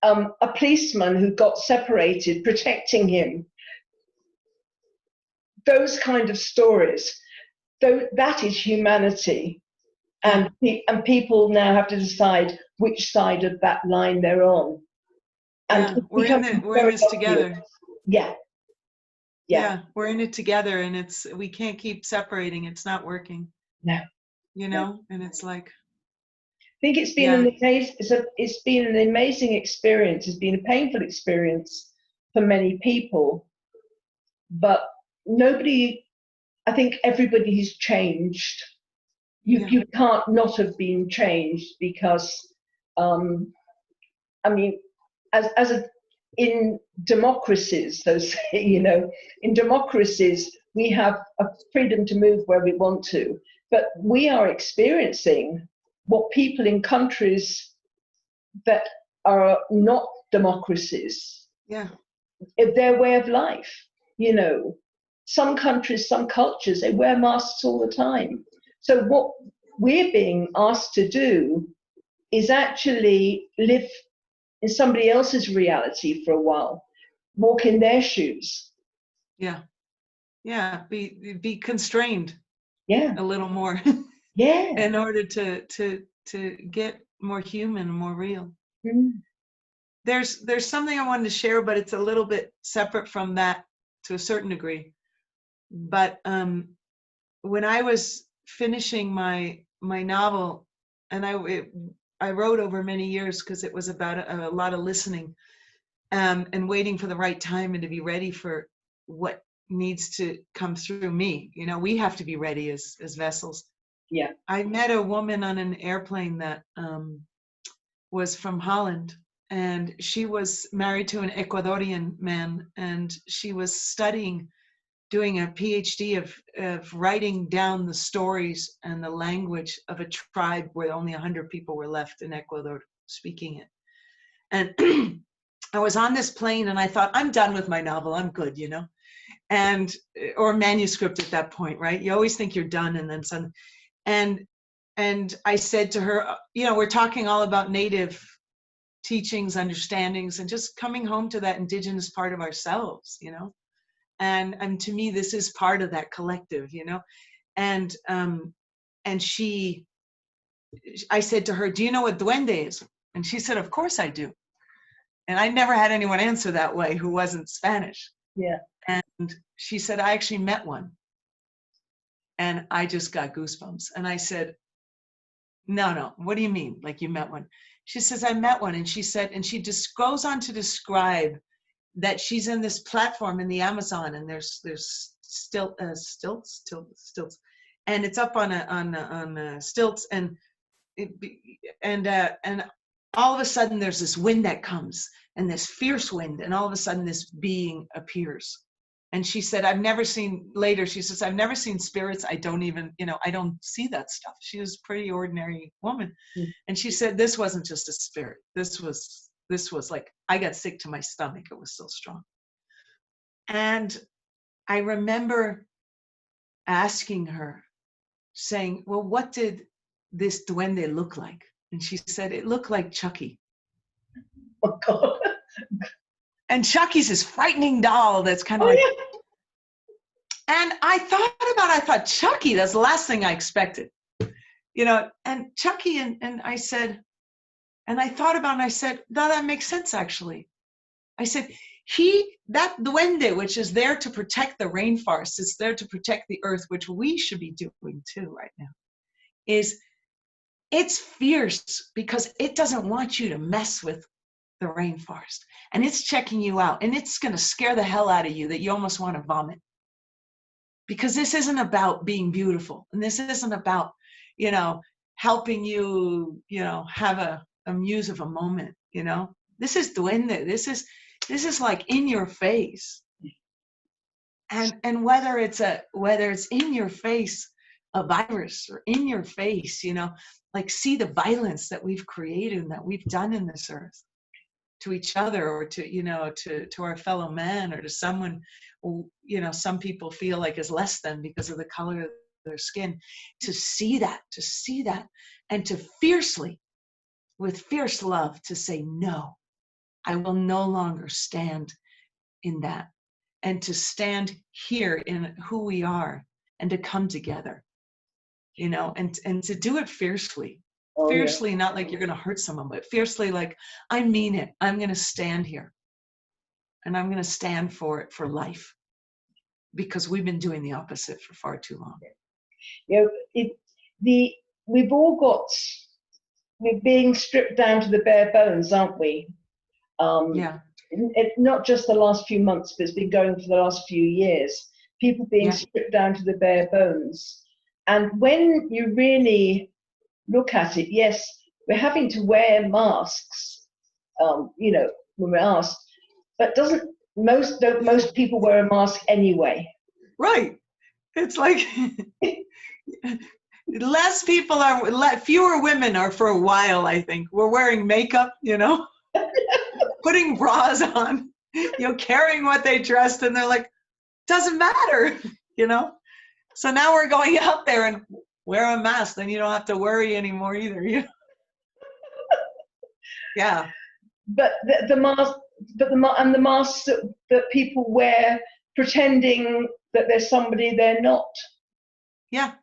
a policeman who got separated, protecting him. Those kind of stories, though, that is humanity. And people now have to decide which side of that line they're on. And we're in this together. Yeah, we're in it together, and we can't keep separating. It's not working. No. You know, and it's like, I think it's been it's been an amazing experience. It's been a painful experience for many people, but I think everybody's changed. You can't not have been changed, because I mean, in democracies, you know, in democracies we have a freedom to move where we want to, but we are experiencing what people in countries that are not democracies, their way of life. You know, some countries, some cultures, they wear masks all the time. So what we're being asked to do is actually live in somebody else's reality for a while, walk in their shoes. Be constrained. A little more. In order to get more human, more real. There's something I wanted to share, but it's a little bit separate from that to a certain degree. But when I was finishing my novel, and I wrote over many years, because it was about a lot of listening and waiting for the right time and to be ready for what needs to come through me. You know, we have to be ready as vessels. I met a woman on an airplane that was from Holland, and she was married to an Ecuadorian man, and she was doing a PhD of writing down the stories and the language of a tribe where only 100 people were left in Ecuador speaking it. And I was on this plane, and I thought, I'm done with my novel, I'm good, you know, or manuscript at that point, right? You always think you're done, and then some. And I said to her, you know, we're talking all about Native teachings, understandings, and just coming home to that Indigenous part of ourselves, you know. And to me, this is part of that collective, you know. And I said to her, do you know what duende is? And she said, of course I do. And I never had anyone answer that way who wasn't Spanish. And she said, I actually met one. And I just got goosebumps. And I said, no, what do you mean? Like, you met one? She says, I met one. And she said, and she just goes on to describe that she's in this platform in the Amazon, and there's stilts, and it's up on stilts, and all of a sudden there's this wind that comes, and this fierce wind, and all of a sudden this being appears. And she said, she says, I've never seen spirits. I don't even, you know, I don't see that stuff. She was a pretty ordinary woman. And she said, this wasn't just a spirit. This was like, I got sick to my stomach. It was so strong. And I remember asking her, saying, well, what did this duende look like? And she said, it looked like Chucky. Oh, God. And Chucky's this frightening doll that's kind of And I thought, Chucky, that's the last thing I expected. You know, and Chucky, and I said, and I thought about it, and I said, no, that makes sense, actually. I said, that duende, which is there to protect the rainforest, it's there to protect the earth, which we should be doing too right now, it's fierce because it doesn't want you to mess with the rainforest, and it's checking you out, and it's going to scare the hell out of you that you almost want to vomit, because this isn't about being beautiful, and this isn't about, helping you, have a muse of a moment, this is duende. This is like in your face, and whether it's in your face a virus, or in your face, like, see the violence that we've created and that we've done in this earth to each other, or to our fellow man, or to someone who, some people feel like is less than because of the color of their skin. To see that, and to fiercely, with fierce love, to say, no, I will no longer stand in that, and to stand here in who we are, and to come together, and to do it fiercely. Oh, Fiercely, yeah. not like you're going to hurt someone, but fiercely, like, I mean it. I'm going to stand here, and I'm going to stand for it, for life, because we've been doing the opposite for far too long. We've all got, we're being stripped down to the bare bones, aren't we? Yeah. Not just the last few months, but it's been going for the last few years. People being stripped down to the bare bones. And when you really look at it, yes, we're having to wear masks, when we're asked, but don't most people wear a mask anyway? Right. It's like less people fewer women are for a while, I think. We're wearing makeup, putting bras on, carrying what they dressed, and they're like, doesn't matter, So now we're going out there and wear a mask, then you don't have to worry anymore either. Yeah. But the mask, and the masks that people wear, pretending that there's somebody they're not. Yeah.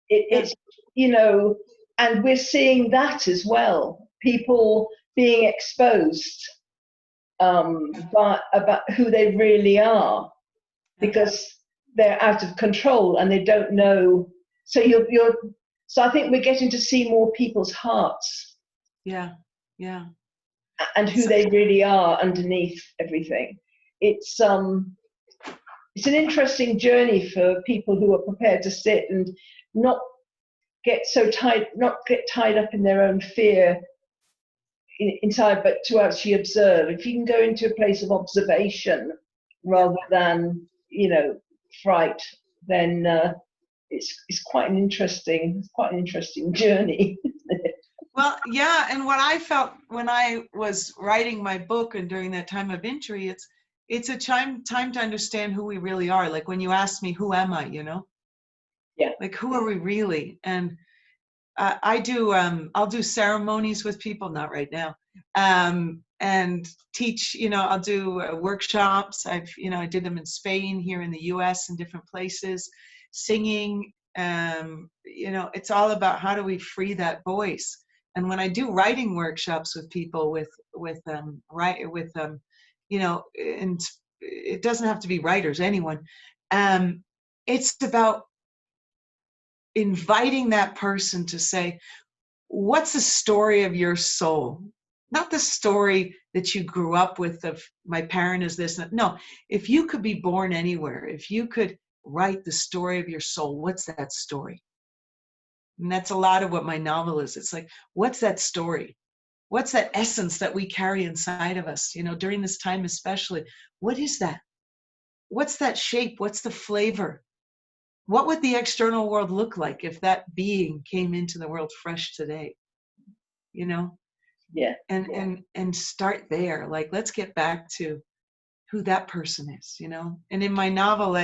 It's and we're seeing that as well. People being exposed about who they really are, because they're out of control and they don't know. So so I think we're getting to see more people's hearts. Yeah. And who they really are underneath everything. It's an interesting journey for people who are prepared to sit and not get tied up in their own fear inside, but to actually observe. If you can go into a place of observation rather than fright, then it's quite an interesting journey. Well, yeah, and what I felt when I was writing my book and during that time of injury, it's a time to understand who we really are. Like when you ask me, who am I, Yeah. Like, who are we really? And I'll do ceremonies with people, not right now, and teach, I'll do workshops. I did them in Spain, here in the US, in different places, singing. It's all about how do we free that voice. And when I do writing workshops with people and it doesn't have to be writers, anyone, it's about inviting that person to say, what's the story of your soul? Not the story that you grew up with of my parent is this. No, if you could be born anywhere, if you could write the story of your soul, what's that story? And that's a lot of what my novel is. It's like, what's that story? What's that essence that we carry inside of us, during this time especially? What is that? What's that shape? What's the flavor? What would the external world look like if that being came into the world fresh today? Yeah. And start there. Like, let's get back to who that person is, And in my novel,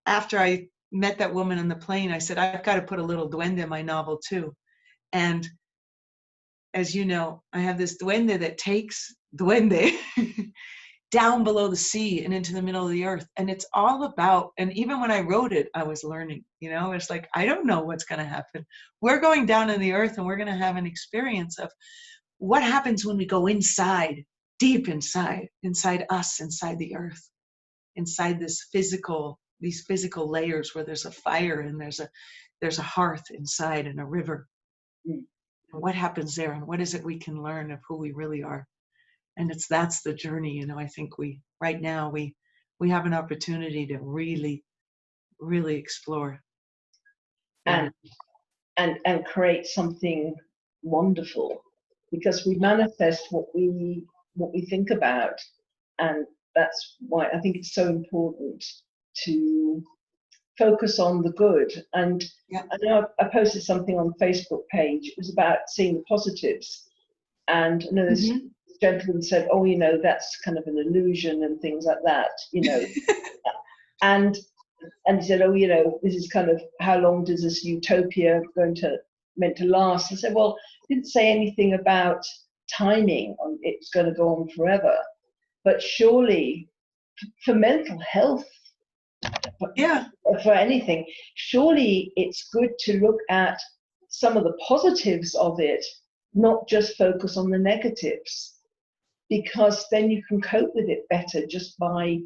after I met that woman on the plane, I said, I've got to put a little duende in my novel too. And as you know, I have this duende that takes duende down below the sea and into the middle of the earth. And it's all about, and even when I wrote it, I was learning, it's like, I don't know what's going to happen. We're going down in the earth and we're going to have an experience of what happens when we go inside deep inside us, inside the earth, inside these physical layers where there's a fire and there's a hearth inside and a river. Mm. And what happens there, and what is it we can learn of who we really are? And that's the journey, you know. I think right now we have an opportunity to really explore. And create something wonderful, because we manifest what we think about. And that's why I think it's so important to focus on the good. And I know I posted something on the Facebook page. It was about seeing the positives. And I know this gentleman said, oh, you know, that's kind of an illusion and things like that, you know. and he said, oh, you know, this is kind of, how long does this utopia meant to last? I said, well, I didn't say anything about timing on it's going to go on forever. But surely for mental health, for anything, surely it's good to look at some of the positives of it, not just focus on the negatives, because then you can cope with it better just by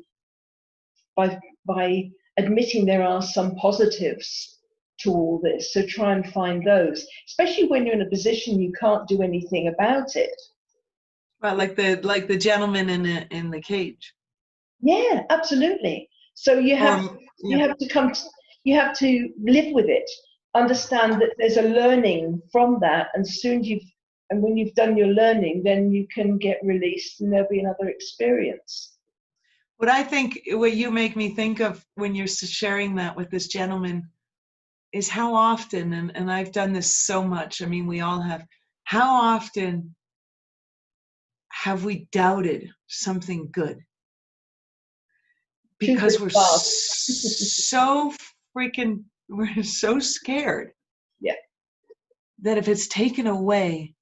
admitting there are some positives to all this. So try and find those, especially when you're in a position you can't do anything about it. Well, like the gentleman in the cage. Yeah, absolutely. So you have to live with it, understand that there's a learning from that, and when you've done your learning, then you can get released and there'll be another experience. What you make me think of when you're sharing that with this gentleman is how often, and I've done this so much, I mean, we all have, how often have we doubted something good? Because we're so scared. Yeah. That if it's taken away,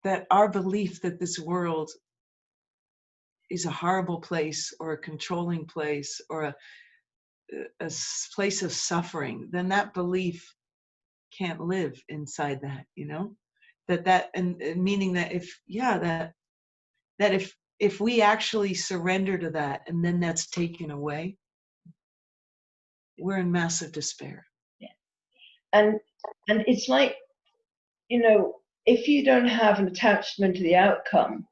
that our belief that this world is a horrible place or a controlling place or a place of suffering, then that belief can't live inside that, you know? And meaning that if we actually surrender to that and then that's taken away, we're in massive despair. Yeah. And it's like, you know, if you don't have an attachment to the outcome,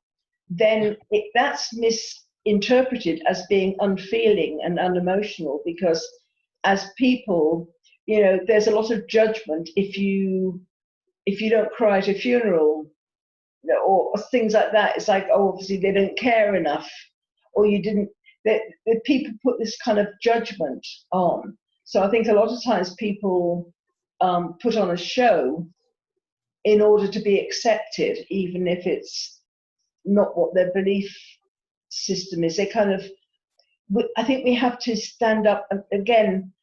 then that's misinterpreted as being unfeeling and unemotional, because as people, you know, there's a lot of judgment if you don't cry at a funeral, or things like that. It's like, oh, obviously they don't care enough, or you didn't. That people put this kind of judgment on. So I think a lot of times people put on a show in order to be accepted, even if it's not what their belief system is. They kind of, I think we have to stand up again.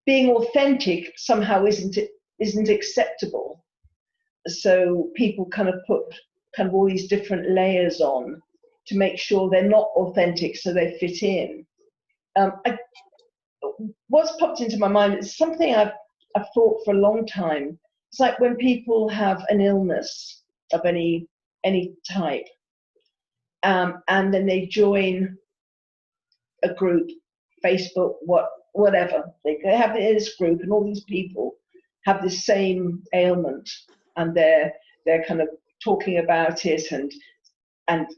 Being authentic somehow isn't acceptable. So people kind of put kind of all these different layers on to make sure they're not authentic, so they fit in. What's popped into my mind is something I've thought for a long time. It's like when people have an illness of any type, and then they join a group, Facebook, whatever. They have this group, and all these people have the same ailment, and they're kind of talking about it and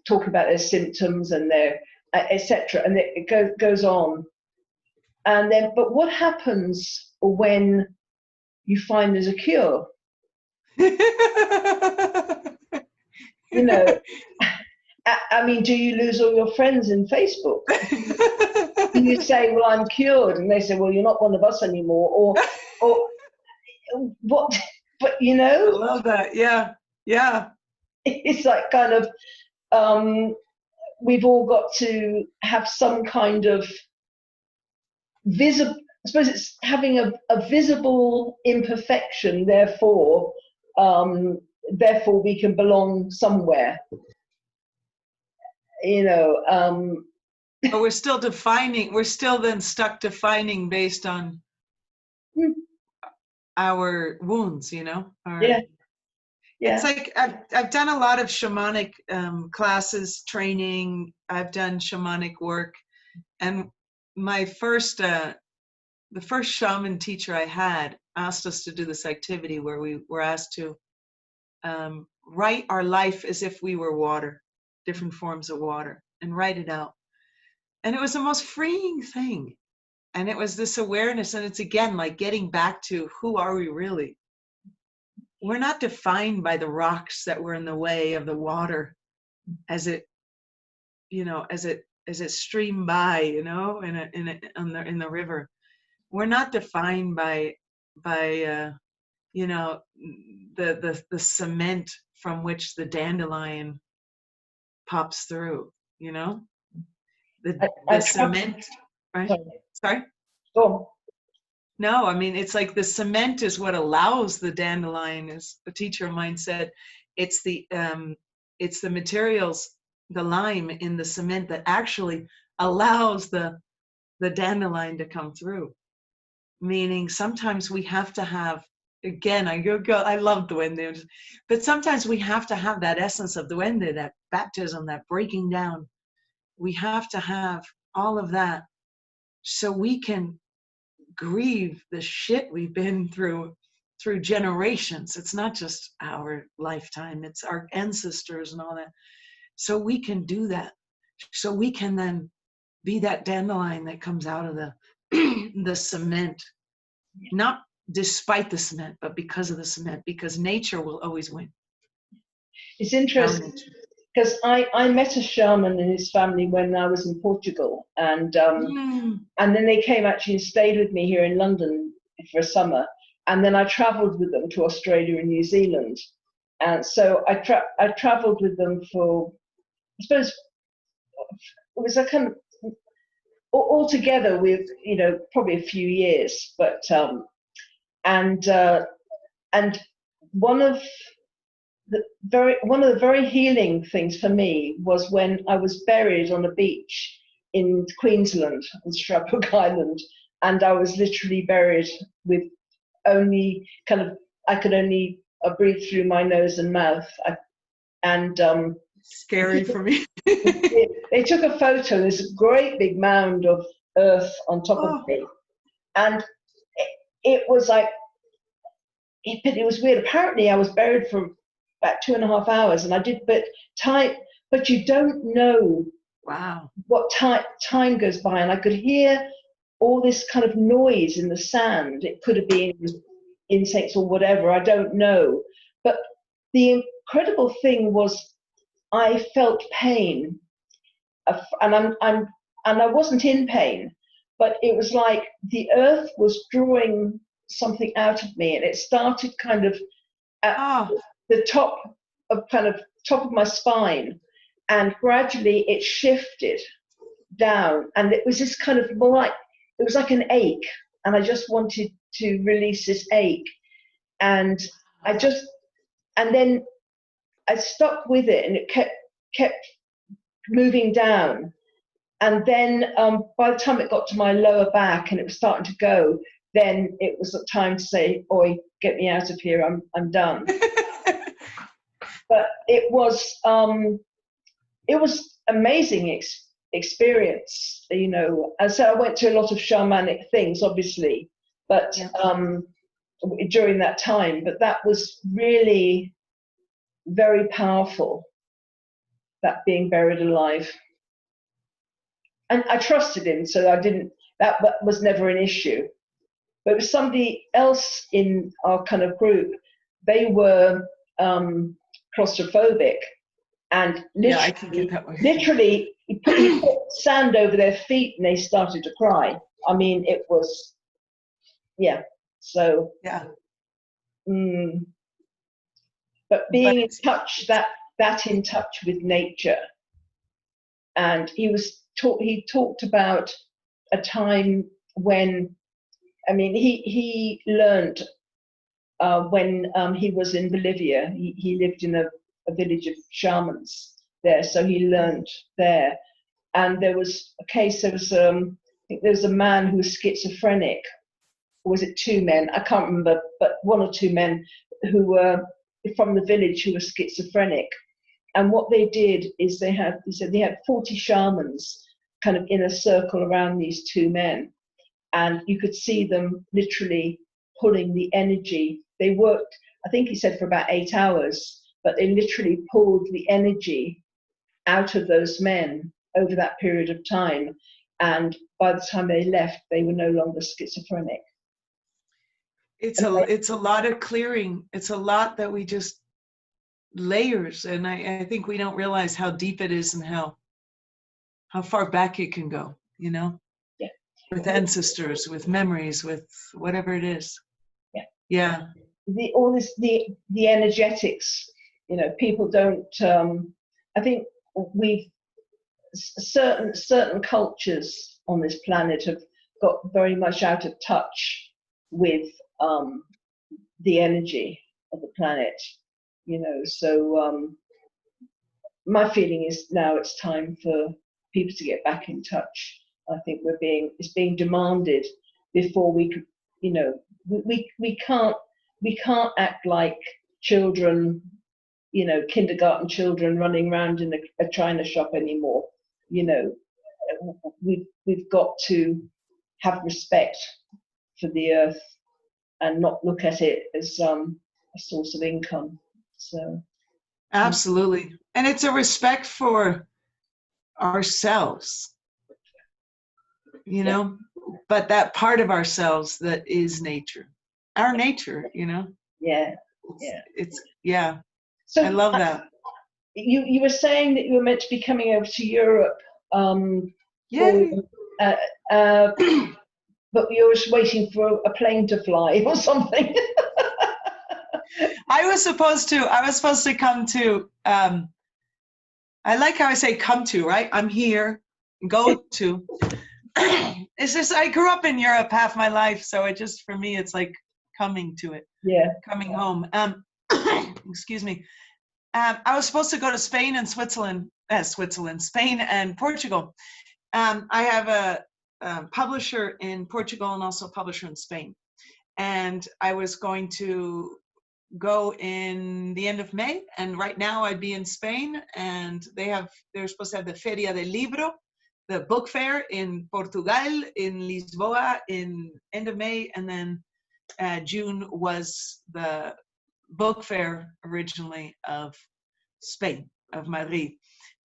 talking about their symptoms and their etc. And it goes on. And then, but what happens when you find there's a cure? You know, I mean, do you lose all your friends in Facebook? Do you say, well, I'm cured? And they say, well, you're not one of us anymore. Or what? But, you know. I love that. Yeah. Yeah. It's like kind of, we've all got to have some kind of visible, I suppose it's having a visible imperfection, therefore we can belong somewhere. You know, but we're still then stuck defining based on our wounds, you know? It's Yeah. like I've done a lot of shamanic classes, training. I've done shamanic work, and my first the first shaman teacher I had asked us to do this activity where we were asked to write our life as if we were water, different forms of water, and write it out. And it was the most freeing thing. And it was this awareness, and it's again like getting back to who are we really? We're not defined by the rocks that were in the way of the water as it, as it streamed by, in the river. We're not defined by the cement from which the dandelion pops through, the I cement, right? Sorry? Go on. No, I mean, it's like the cement is what allows the dandelion, as a teacher of mine said, it's the materials, the lime in the cement that actually allows the dandelion to come through. Meaning sometimes we have to have, again, I love Duende, but sometimes we have to have that essence of Duende, that baptism, that breaking down. We have to have all of that so we can grieve the shit we've been through generations. It's not just our lifetime, it's our ancestors and all that. So we can do that. So we can then be that dandelion that comes out of the the cement, not despite the cement, but because of the cement, because nature will always win. It's interesting because I met a shaman and his family when I was in Portugal, and then they came actually and stayed with me here in London for a summer, and then I travelled with them to Australia and New Zealand, and so I travelled with them for, I suppose, it was a kind of altogether with probably a few years, but and one of the very healing things for me was when I was buried on a beach in Queensland on Stradbroke Island, and I was literally buried with only I could only breathe through my nose and mouth, scary for me. They took a photo. There's a great big mound of earth on top of me, and it was like it was weird. Apparently, I was buried for about 2.5 hours, and I did, but you don't know. Wow. What time goes by, and I could hear all this kind of noise in the sand. It could have been insects or whatever. I don't know. But the incredible thing was, I felt pain, and I wasn't in pain, but it was like the earth was drawing something out of me, and it started kind of at the top of my spine, and gradually it shifted down, and it was this kind of it was like an ache, and I just wanted to release this ache, and then I stuck with it, and it kept moving down, and then by the time it got to my lower back and it was starting to go, then it was time to say, "Oi, get me out of here! I'm done." But it was amazing experience, and so I went to a lot of shamanic things, obviously, but during that time, but that was really very powerful, that being buried alive. And I trusted him, so that was never an issue. But it was somebody else in our kind of group. They were claustrophobic, and literally he put sand over their feet and they started to cry. I mean, it was, so. Yeah. But being in touch, that in touch with nature. And he talked about a time when, I mean, he learned when he was in Bolivia. He lived in a village of shamans there, so he learned there. And there was a case. I think there was a man who was schizophrenic, or was it two men? I can't remember, but one or two men who were from the village who were schizophrenic. And what they did is they said they had 40 shamans kind of in a circle around these two men. And you could see them literally pulling the energy. They worked, I think he said, for about 8 hours, but they literally pulled the energy out of those men over that period of time. And by the time they left, they were no longer schizophrenic. It's a lot of clearing. It's a lot that we just layers. And I think we don't realize how deep it is and how far back it can go, you know? Yeah. With ancestors, with memories, with whatever it is. Yeah. Yeah. The energetics, you know, people don't, I think we've, certain cultures on this planet have got very much out of touch with the energy of the planet, you know. So my feeling is now it's time for people to get back in touch. I think it's being demanded before we could, you know, we can't act like children, you know, kindergarten children running around in a china shop anymore. You know, we've got to have respect for the earth and not look at it as a source of income. So absolutely. And it's a respect for ourselves, you know, but that part of ourselves that is nature, our nature, you know. It's so I love that. You were saying that you were meant to be coming over to Europe, but you're just waiting for a plane to fly or something. I was supposed to come to, I like how I say come to, right? I'm here, go to. It's just, I grew up in Europe half my life, so it just, for me, it's like coming to it. Yeah. Coming home. Excuse me. I was supposed to go to Spain and Spain and Portugal. I have a publisher in Portugal and also a publisher in Spain. And I was going to go in the end of May, and right now I'd be in Spain, and they're supposed to have the Feria del Libro, the book fair in Portugal, in Lisboa, in end of May, and then June was the book fair originally of Spain, of Madrid.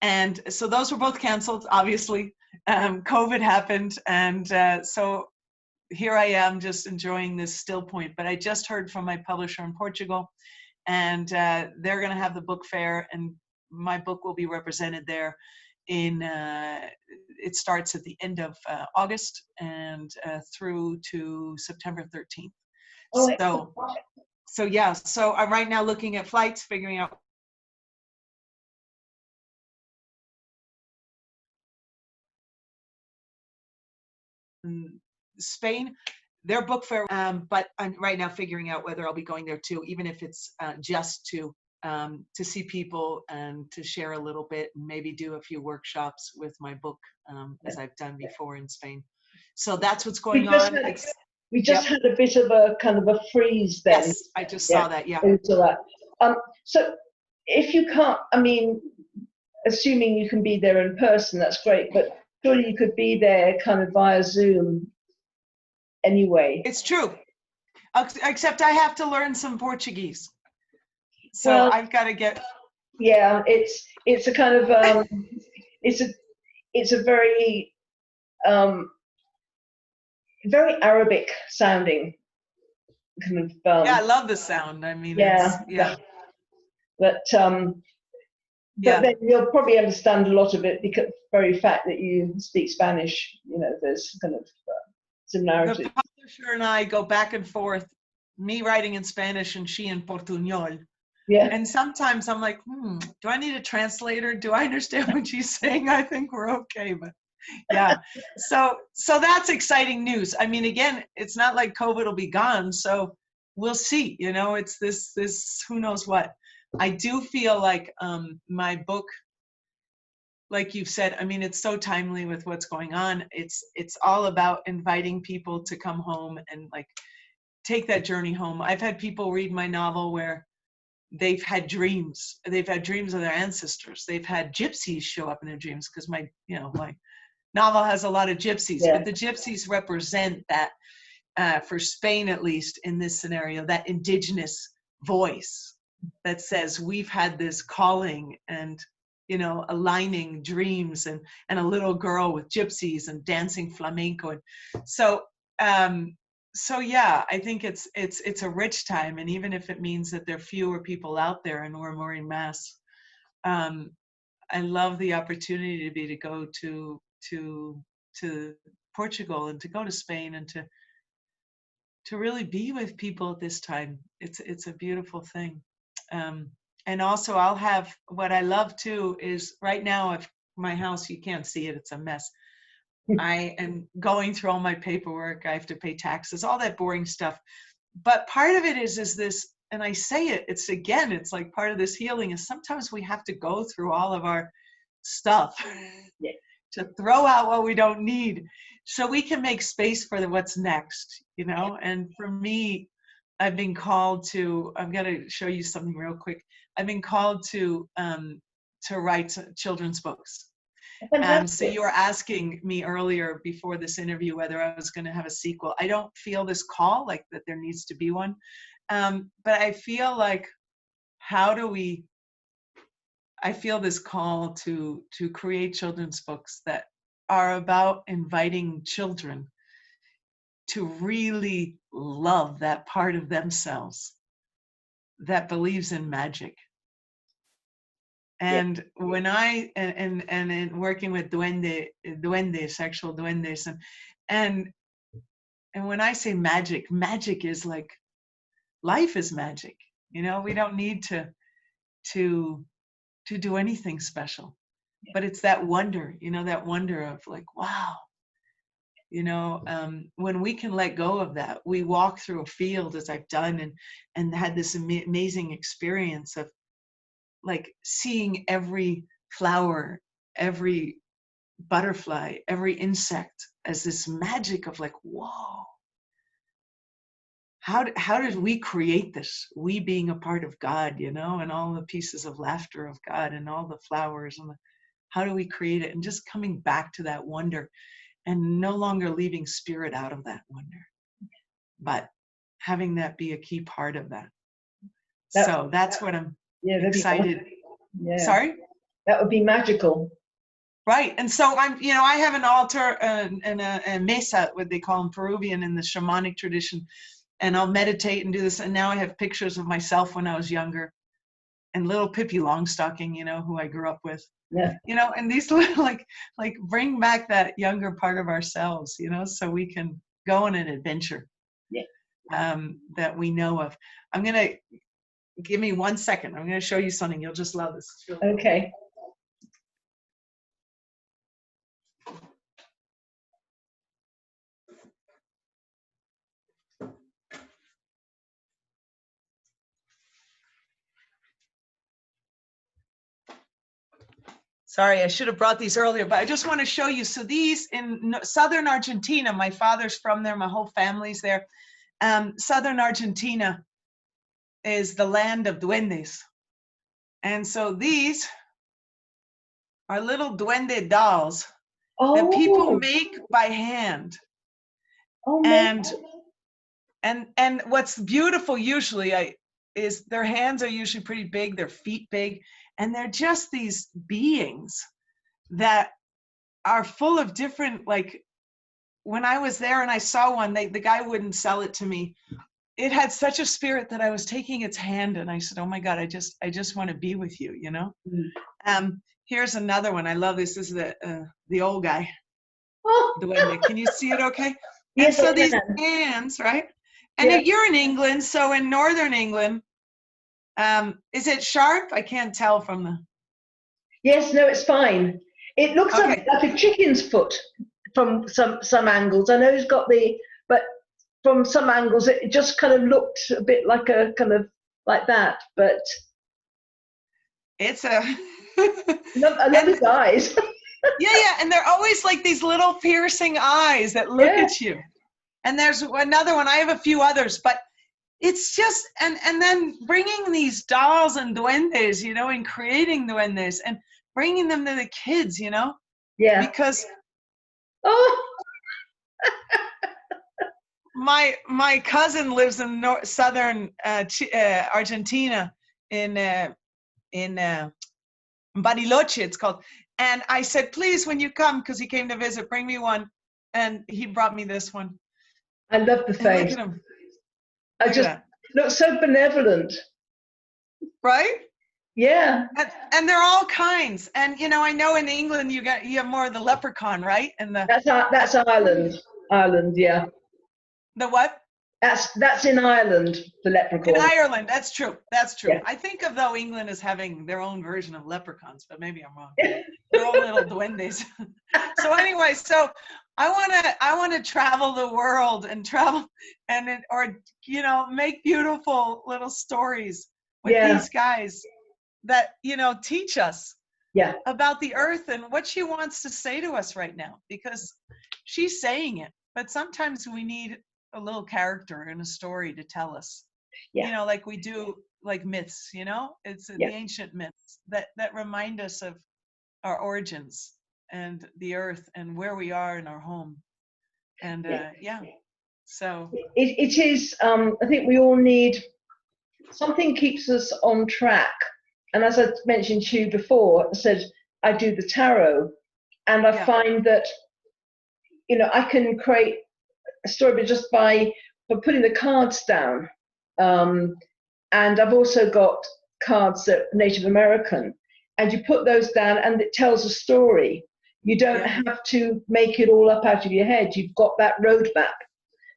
And so those were both canceled, obviously. COVID happened, and so here I am just enjoying this still point. But I just heard from my publisher in Portugal, and they're going to have the book fair, and my book will be represented there. It starts at the end of August and through to September 13th. So yeah, so I'm right now looking at flights, figuring out Spain, their book fair, but I'm right now figuring out whether I'll be going there too, even if it's just to see people and to share a little bit and maybe do a few workshops with my book, as I've done before in Spain. So that's what's going on. We just had a bit of a kind of a freeze then. Yes, I just saw that, yeah. Into that. So if you can't, I mean, assuming you can be there in person, that's great, but surely you could be there kind of via Zoom anyway. It's true, except I have to learn some Portuguese. So I've got to get. Yeah, it's a kind of it's a very very Arabic sounding kind of. Yeah, I love the sound. I mean, but then you'll probably understand a lot of it because very fact that you speak Spanish. You know, there's kind of similarities. The publisher and I go back and forth. Me writing in Spanish and she in Portuñol. Yeah. And sometimes I'm like, do I need a translator? Do I understand what she's saying? I think we're okay, but yeah. So that's exciting news. I mean, again, it's not like COVID will be gone, so we'll see. You know, it's this who knows what. I do feel like my book, like you've said, I mean, it's so timely with what's going on. It's all about inviting people to come home and like take that journey home. I've had people read my novel where they've had dreams. They've had dreams of their ancestors. They've had gypsies show up in their dreams, because my novel has a lot of gypsies, but the gypsies represent that, for Spain at least in this scenario, that indigenous voice that says we've had this calling, and aligning dreams, and a little girl with gypsies and dancing flamenco. And so yeah, I think it's a rich time, and even if it means that there are fewer people out there and we're more en masse, I love the opportunity to go to Portugal, and to go to Spain, and to really be with people at this time. It's a beautiful thing. And also I'll have, what I love too is, right now, if my house, you can't see it, it's a mess. I am going through all my paperwork. I have to pay taxes, all that boring stuff. But part of it is this, and I say it, it's like part of this healing is sometimes we have to go through all of our stuff to throw out what we don't need, so we can make space for what's next, And for me, I've been called to, I'm going to show you something real quick. I've been called to write children's books. So you were asking me earlier before this interview whether I was going to have a sequel. I don't feel this call, like that there needs to be one. But I feel like, I feel this call to create children's books that are about inviting children to really love that part of themselves that believes in magic. And when I, and in working with duende, sexual duendes, and when I say magic is like, life is magic. We don't need to do anything special, but it's that wonder, that wonder of like, wow, when we can let go of that, we walk through a field, as I've done, and had this amazing experience of like seeing every flower, every butterfly, every insect as this magic of like, whoa, how did we create this? We being a part of God, and all the pieces of laughter of God, and all the flowers, and how do we create it? And just coming back to that wonder, and no longer leaving spirit out of that wonder, but having that be a key part of that. So that's what I'm excited. Sorry? That would be magical. Right. And so I have an altar and a mesa, what they call in Peruvian, in the shamanic tradition. And I'll meditate and do this. And now I have pictures of myself when I was younger, and little Pippi Longstocking, who I grew up with. Yeah. And these little, like bring back that younger part of ourselves, so we can go on an adventure that we know of. Give me 1 second. I'm going to show you something. You'll just love this. Really okay. Sorry, I should have brought these earlier, but I just want to show you. So these in southern Argentina, my father's from there, my whole family's there. Southern Argentina is the land of duendes. And so these are little duende dolls that people make by hand. And what's beautiful usually is their hands are usually pretty big, their feet big, and they're just these beings that are full of different, like when I was there and I saw one, the guy wouldn't sell it to me. It had such a spirit that I was taking its hand and I said, oh my God, I just want to be with you, Here's another one. I love this. This is the old guy. Can you see it okay? Yes, and so these hands, right? And you're in England, so in Northern England, is it sharp? I can't tell from the... Yes, no, it's fine. It looks like a chicken's foot from some angles. I know he's got but from some angles it just kind of looked a bit like a kind of like that, but it's a... I love his eyes. yeah, and they're always like these little piercing eyes that look at you. And there's another one. I have a few others, but it's just, and then bringing these dolls and duendes, you know, and creating duendes and bringing them to the kids, you know, Yeah. because Oh, my cousin lives in southern Argentina in Bariloche, it's called. And I said, please, when you come, because he came to visit, bring me one. And he brought me this one. I love the And look face. at him. I Look at just that. look so benevolent. Right? Yeah. And they're all kinds. And you know, I know in England you have more of the leprechaun, right? And That's Ireland. Ireland, yeah. the what? That's in Ireland, the In leprechaun. Ireland, that's true. That's true. Yeah. I think of though England as having their own version of leprechauns, but maybe I'm wrong. Their own little duendes. So anyway, so I wanna travel the world and travel or you know, make beautiful little stories with Yeah. these guys that, you know, teach us Yeah. about the earth and what she wants to say to us right now, because she's saying it, but sometimes we need a little character in a story to tell us, Yeah. you know, like we do, like myths, you know, it's Yeah. the ancient myths that remind us of our origins and the earth and where we are in our home. And so It is, I think we all need something keeps us on track. And as I mentioned to you before, I said I do the tarot, and I find that, you know, I can create a story but just by putting the cards down. And I've also got cards that are Native American, and you put those down and it tells a story. You don't have to make it all up out of your head. You've got that roadmap.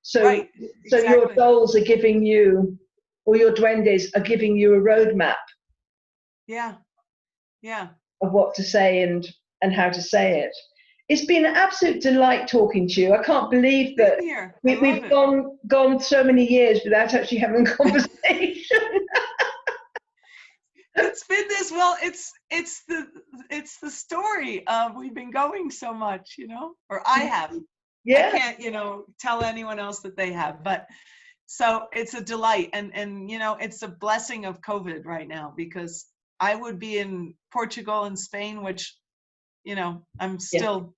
So, right, so exactly. your dolls are giving you, or your duendes are giving you a roadmap. Yeah. Of what to say and how to say it. It's been an absolute delight talking to you. I can't believe that we've gone so many years without actually having a conversation. It's been this, well, it's the story of we've been going so much, you know, or I have. Yeah. I can't, you know, tell anyone else that they have, but so it's a delight, and you know, it's a blessing of COVID right now, because I would be in Portugal and Spain, which, you know, I'm still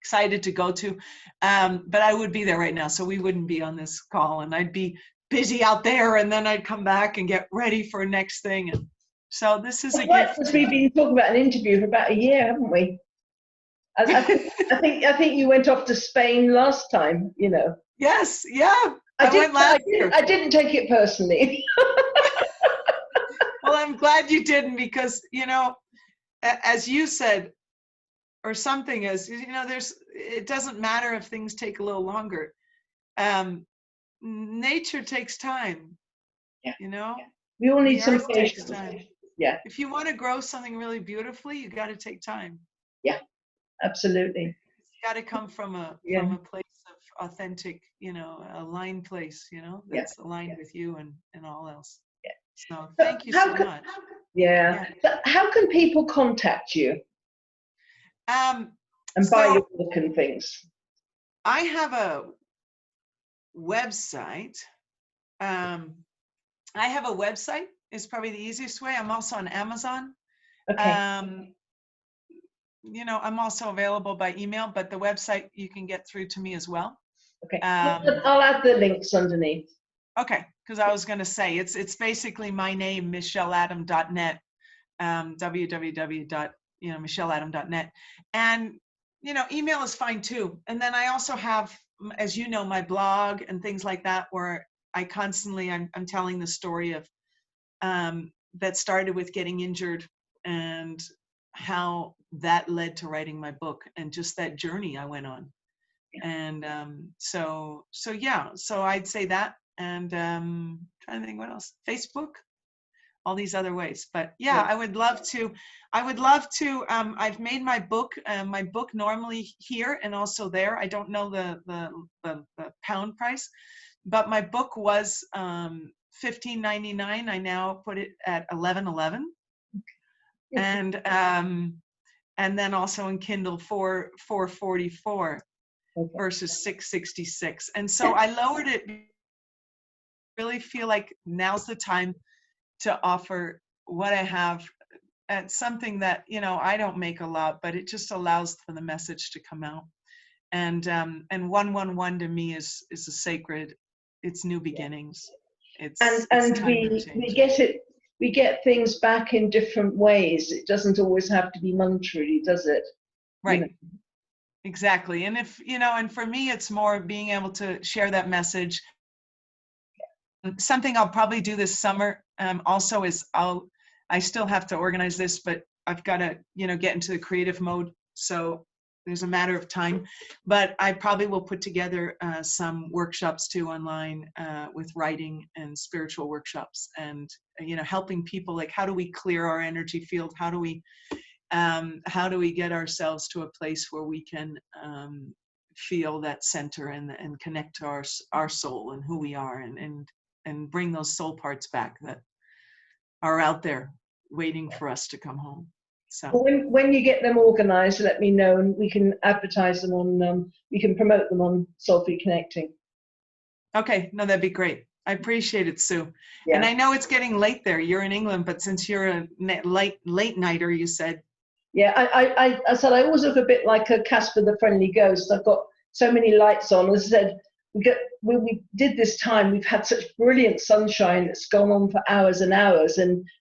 excited to go to, but I would be there right now, so we wouldn't be on this call, and I'd be busy out there, and then I'd come back and get ready for next thing. And so this is a gift. Because we've been talking about an interview for about a year, haven't we? I think you went off to Spain last time, you know. Yes, yeah. I went last year. I didn't take it personally. Well, I'm glad you didn't, because, you know, as you said, or something, as you know, it doesn't matter if things take a little longer. Nature takes time. Yeah. You know, we all need some patience. Takes time. Yeah. If you want to grow something really beautifully, you got to take time. Yeah, absolutely. It's got to come from a place of authentic, you know, aligned place, you know, that's aligned with you and all else. Yeah. So thank you so much. Yeah. So how can people contact you? And buy your book and things. I have a website. I have a website. Is probably the easiest way. I'm also on Amazon. Okay. You know, I'm also available by email, but the website you can get through to me as well. Okay. I'll add the links underneath. Okay, because I was going to say it's basically my name, michelleadam.net, www.michelleadam.net, and you know, email is fine too. And then I also have, as you know, my blog and things like that, where I constantly I'm telling the story of that started with getting injured and how that led to writing my book and just that journey I went on. And so yeah, so I'd say that, and trying to think what else, Facebook, all these other ways. But yeah, I would love to I've made my book normally here and also there. I don't know the pound price, but my book was $15.99. I now put it at $11.11, and then also in Kindle $4.44 versus $6.66. And so I lowered it really feel like now's the time to offer what I have at something that, you know, I don't make a lot, but it just allows for the message to come out. And 111 to me is a sacred, it's new beginnings. It's And time for we change. get it, we get things back in different ways. It doesn't always have to be monetary, does it? Right. You know? Exactly. And if, you know, and for me, it's more being able to share that message. Something I'll probably do this summer also is I still have to organize this, but I've got to, you know, get into the creative mode. So there's a matter of time, but I probably will put together some workshops too online with writing and spiritual workshops, and, you know, helping people, like, how do we clear our energy field? How do we get ourselves to a place where we can feel that center and connect to our soul and who we are, and bring those soul parts back that are out there waiting for us to come home. So when you get them organized, let me know, and we can advertise them on, we can promote them on Soulfully Connecting. okay, no, that'd be great. I appreciate it, Sue. Yeah. And I know it's getting late there. You're in England, but since you're a late nighter, you said. Yeah, I said I always look a bit like a Casper the Friendly Ghost. I've got so many lights on. As I said, when we did this time, we've had such brilliant sunshine that's gone on for hours and hours,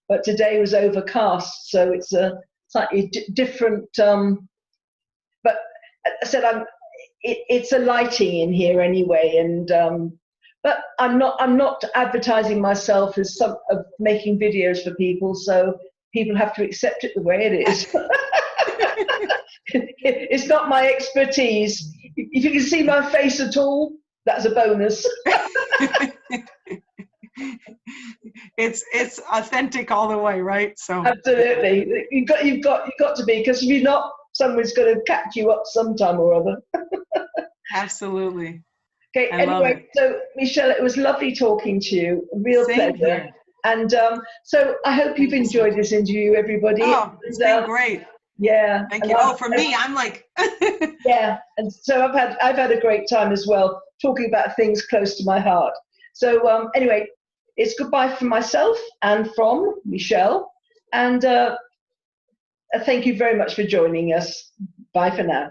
but today was overcast, so it's a slightly different. But I said it's a lighting in here anyway, and but I'm not advertising myself as of making videos for people, so people have to accept it the way it is. It's not my expertise. If you can see my face at all, that's a bonus. It's authentic all the way, right? So absolutely, you've got to be, because if you're not, someone's going to catch you up sometime or other. Absolutely. Okay. Anyway, so Michelle, it was lovely talking to you. A real Same pleasure. here. And so I hope you've enjoyed this interview, everybody. Oh, it's been great. Yeah. Thank you. Oh, for me, I'm like. Yeah, and so I've had a great time as well, talking about things close to my heart. So anyway, it's goodbye from myself and from Michelle, and thank you very much for joining us. Bye for now.